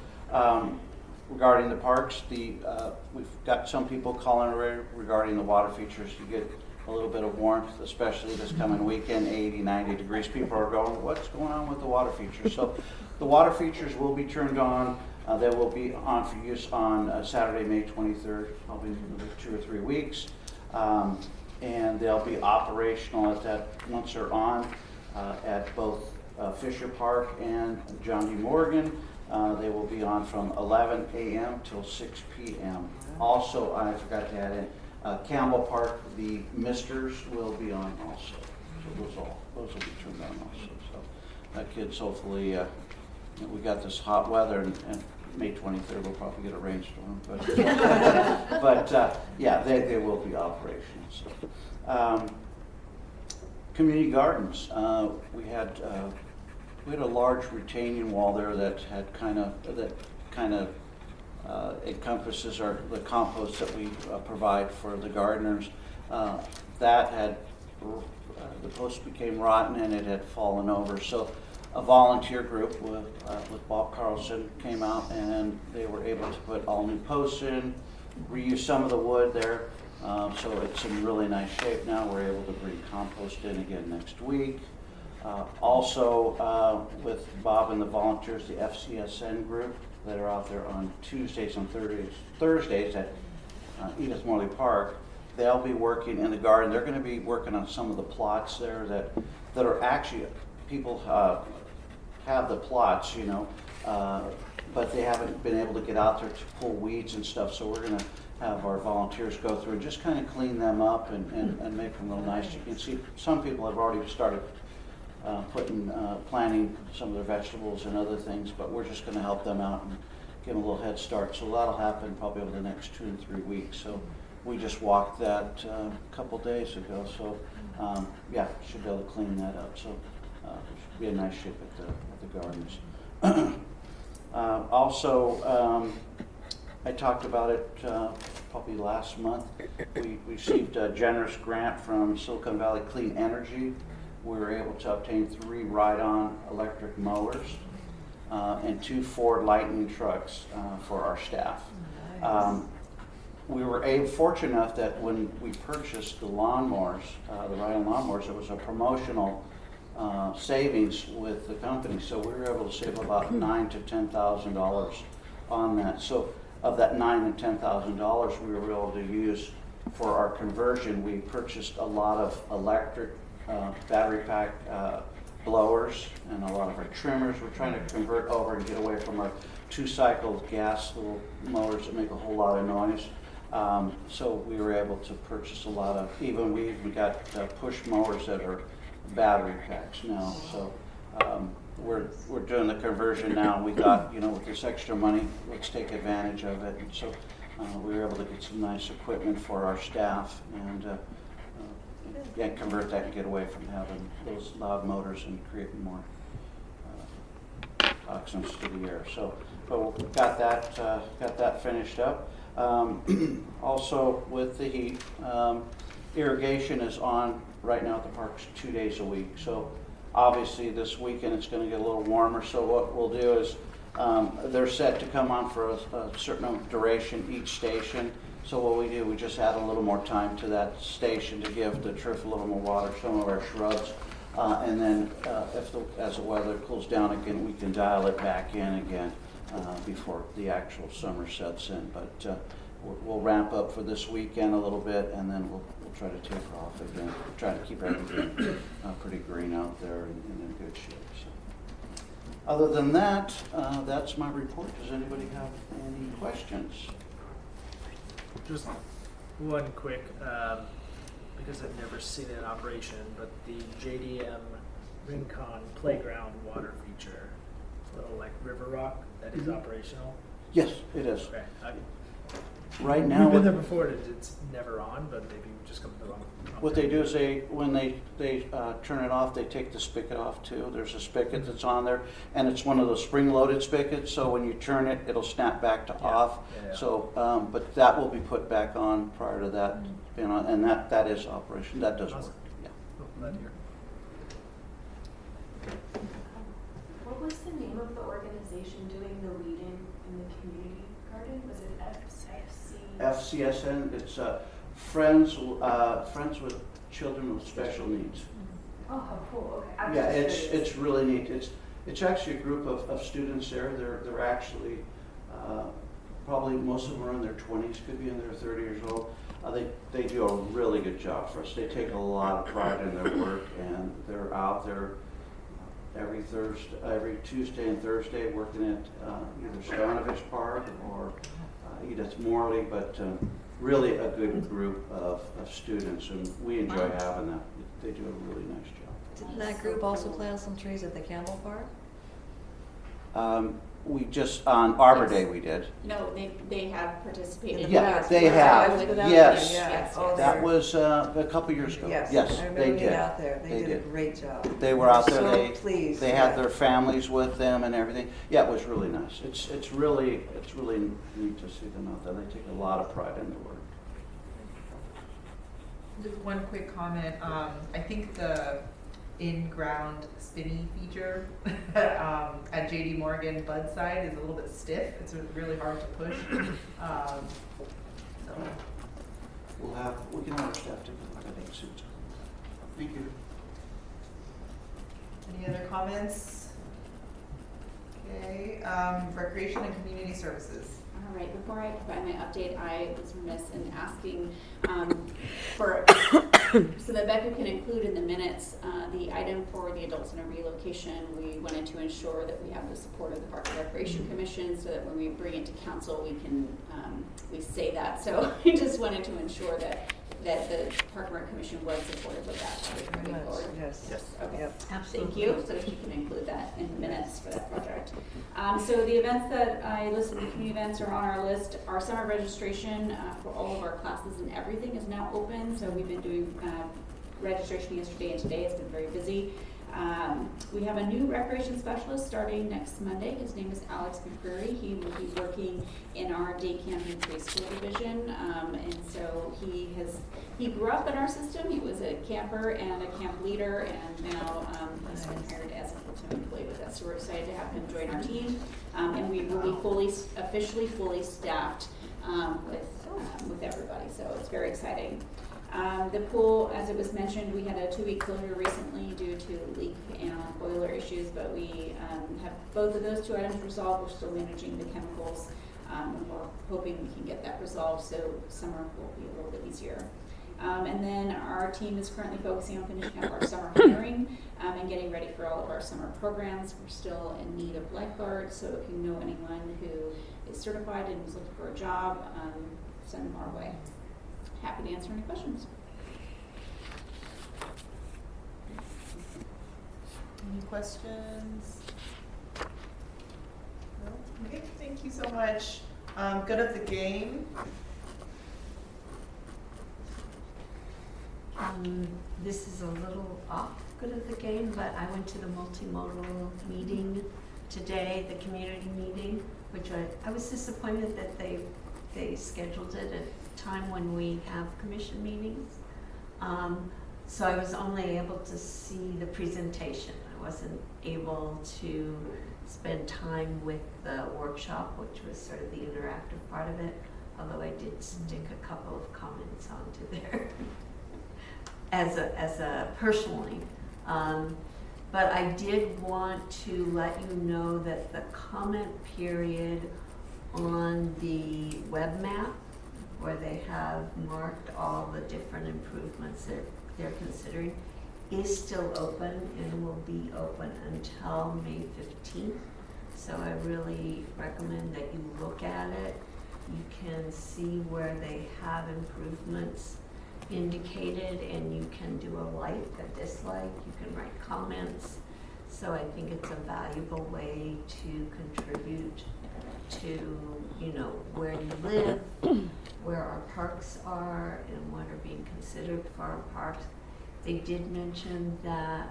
Regarding the parks, we've got some people calling already regarding the water features. You get a little bit of warmth, especially this coming weekend, 80, 90 degrees. People are going, what's going on with the water features? So the water features will be turned on. They will be on for use on Saturday, May 23rd, probably in 2 or 3 weeks. And they'll be operational at that once they're on at both Fisher Park and John D. Morgan. They will be on from 11 a.m. till 6 p.m. Also, I forgot to add in, Campbell Park, the misters will be on also. So those will be turned on also. So kids, hopefully, we got this hot weather, and May 23rd we'll probably get a rainstorm. But yeah, they will be operational. So, community gardens, we had we had a large retaining wall there that had kind of encompasses the compost that we provide for the gardeners. That had, the post became rotten and it had fallen over. So a volunteer group with Bob Carlson came out and they were able to put all new posts in, reuse some of the wood there. So it's in really nice shape now. We're able to bring compost in again next week. Also, with Bob and the volunteers, the FCSN group that are out there on Tuesdays and Thursdays at Edith Morley Park, they'll be working in the garden. They're going to be working on some of the plots there that are actually, people have the plots, you know, but they haven't been able to get out there to pull weeds and stuff. So we're going to have our volunteers go through and just kind of clean them up and make them real nice. You can see some people have already started planting some of their vegetables and other things, but we're just going to help them out and give them a little head start. So that'll happen probably over the next 2 to 3 weeks. So we just walked that a couple days ago. So yeah, should be able to clean that up. So it should be a nice shape at the gardens. Also, I talked about it probably last month. We received a generous grant from Silicon Valley Clean Energy. We were able to obtain 3 ride-on electric mowers and 2 Ford Lightning trucks for our staff. We were fortunate enough that when we purchased the lawnmowers, the ride-on lawnmowers, it was a promotional savings with the company. So we were able to save about $9,000 to $10,000 on that. So of that $9,000 and $10,000 we were able to use for our conversion, we purchased a lot of electric battery pack blowers and a lot of our trimmers. We're trying to convert over and get away from our 2-cycle gas little mowers that make a whole lot of noise. So we were able to purchase a lot of, we even got push mowers that are battery packs now. So we're doing the conversion now. We thought, you know, with this extra money, let's take advantage of it. And so we were able to get some nice equipment for our staff and convert that and get away from having those loud motors and creating more toxins to the air. So, but we got that finished up. Also, with the heat, irrigation is on right now at the parks 2 days a week. So obviously this weekend it's going to get a little warmer. So what we'll do is they're set to come on for a certain duration each station. So what we do, we just add a little more time to that station to give the turf a little more water, some of our shrubs. And then as the weather cools down again, we can dial it back in again before the actual summer sets in. But we'll ramp up for this weekend a little bit, and then we'll try to taper off again. We're trying to keep everything pretty green out there and in good shape. So. Other than that, that's my report. Does anybody have any questions? Just one quick, because I've never seen it in operation, but the JDM Rincon playground water feature, little like River Rock, that is operational. Yes, it is. Okay. Right now, we've been there before. It's never on, but maybe we just come to the wrong. What they do is when they turn it off, they take the spigot off too. There's a spigot that's on there, and it's one of those spring-loaded spigots. So when you turn it, it'll snap back to off. Yeah. So, but that will be put back on prior to that being on, and that is operation. That does work. Yeah. Glad to hear. What was the name of the organization doing the weeding in the community garden? Was it FCSN? It's Friends with Children with Special Needs. Oh, how cool! Okay. Yeah, it's really neat. It's actually a group of students there. They're actually probably most of them are in their 20s, could be in their 30 years old. They do a really good job for us. They take a lot of pride in their work, and they're out there every Tuesday and Thursday working at either Stanovich Park or Edith Morley, but really a good group of students, and we enjoy having them. They do a really nice job. Didn't that group also plant some trees at the Campbell Park? We just, on Arbor Day we did. No, they have participated. Yeah, in they our- have. I was without Yes. them, yeah. Yes, Oh, That they're- was a couple years ago. Yes, Yes, I they remember being did. out there. They did a did. great job. They were out there, So pleased. they had their families with them and everything. Yeah, it was really nice. It's really neat to see them out there. They take a lot of pride in their work. Just one quick comment, I think the in-ground spinny feature at JD Morgan Bud side is a little bit stiff, it's really hard to push. So. We can have our staff take a look at it soon. Thank you. Any other comments? Okay, recreation and community services. All right, before I provide my update, I was remiss in asking for, so that Becca can include in the minutes, the item for the adult center relocation. We wanted to ensure that we have the support of the Park and Recreation Commission so that when we bring it to council, we can, we say that. So we just wanted to ensure that the Park and Rec Commission was supportive of that moving forward. Yes. Okay. Yep. Thank you, so that you can include that in the minutes for that project. So the events that I listed, the community events are on our list. Our summer registration for all of our classes and everything is now open. So we've been doing registration yesterday and today. It's been very busy. We have a new recreation specialist starting next Monday. His name is Alex McCreary. He will be working in our day camp and preschool division. And so he grew up in our system. He was a camper and a camp leader, and now has been hired as a full-time employee with us. So we're excited to have him join our team. And we will be officially fully staffed with everybody. So it's very exciting. The pool, as it was mentioned, we had a 2-week closure recently due to leak and boiler issues, but we have both of those 2 items resolved. We're still managing the chemicals, and we're hoping we can get that resolved so summer will be a little bit easier. And then our team is currently focusing on finishing up our summer hiring and getting ready for all of our summer programs. We're still in need of lifeguards, so if you know anyone who is certified and is looking for a job, send them our way. Happy to answer any questions. Any questions? No? Okay, thank you so much. Good of the game. This is a little off good of the game, but I went to the multimodal meeting today, the community meeting, which I was disappointed that they scheduled it at a time when we have commission meetings. So I was only able to see the presentation. I wasn't able to spend time with the workshop, which was sort of the interactive part of it, although I did stick a couple of comments onto there as a personally. But I did want to let you know that the comment period on the web map, where they have marked all the different improvements that they're considering, is still open and will be open until May 15th. So I really recommend that you look at it. You can see where they have improvements indicated, and you can do a like, a dislike, you can write comments. So I think it's a valuable way to contribute to, you know, where you live, where our parks are, and what are being considered for our parks. They did mention that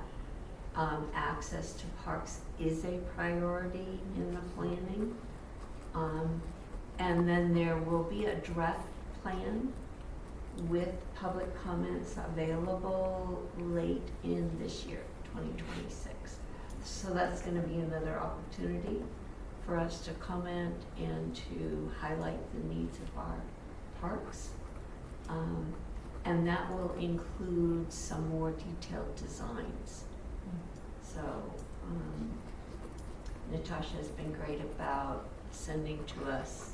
access to parks is a priority in the planning. And then there will be a draft plan with public comments available late in this year, 2026. So that's going to be another opportunity for us to comment and to highlight the needs of our parks. And that will include some more detailed designs. So Natasha has been great about sending to us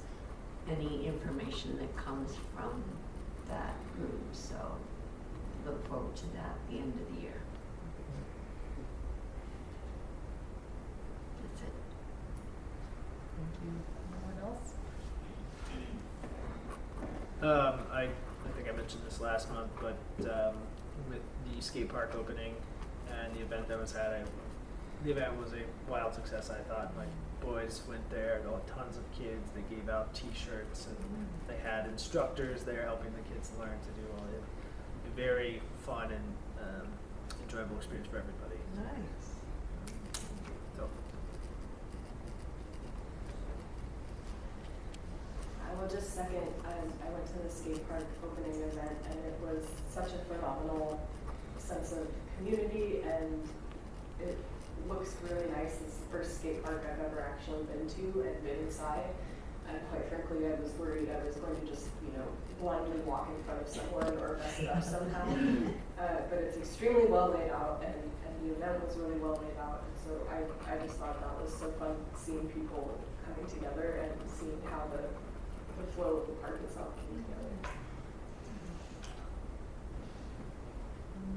any information that comes from that group. So look forward to that at the end of the year. That's it. Thank you. Anyone else? I think I mentioned this last month, but with the skate park opening and the event that was had, the event was a wild success, I thought. My Boys went there, there were tons of kids, they gave out t-shirts, and they had instructors there helping the kids learn to do all it. A very fun and enjoyable experience for everybody. Nice. So, I will just second, I went to the skate park opening event and it was such a phenomenal sense of community and it looks really nice. It's the first skate park I've ever actually been to and been inside. And quite frankly, I was worried I was going to just, blindly walk in front of someone or mess it up somehow. But it's extremely well laid out and the event was really well laid out. And so I just thought that was so fun seeing people coming together and seeing how the flow of the park itself came together.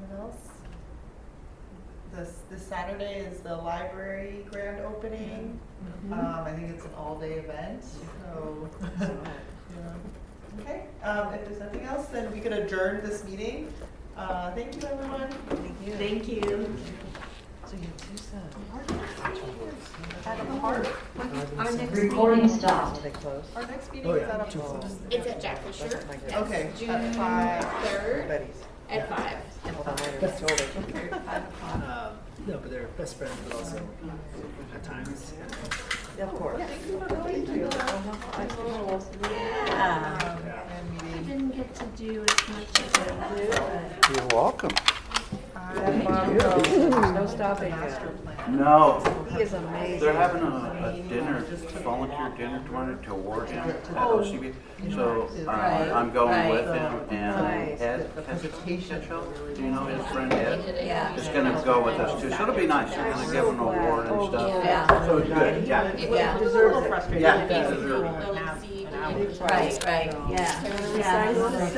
Anyone else? This Saturday is the library grand opening. I think it's an all-day event, so, yeah. Okay, if there's nothing else, then we could adjourn this meeting. Thank you, everyone. Thank you. So you have two sets. At a park. Our next Recording meeting, stopped. Are they closed? Our next meeting is at a too park. close. It's at Jack Fisher. Okay, June at 5. 3rd Betty's. at 5. Hold on, wait, I told her. no, but they're best friends, but also at times. Yeah, of course. Thank you. Thank you. yeah. I didn't get to do as much as I wanted. You're welcome. No stopping Master him. plan. No, He is amazing. they're having a dinner, volunteer dinner tomorrow to award him at OCB. So I'm going with him and Ed, do you know his friend Ed? Yeah. Is gonna go with us too. So it'll be nice. They're gonna give him an award and stuff. Yeah. So it's good, yeah. Yeah. Deserves it. Yeah, Basically, deserve it. Lily C. Right, yeah. Yeah.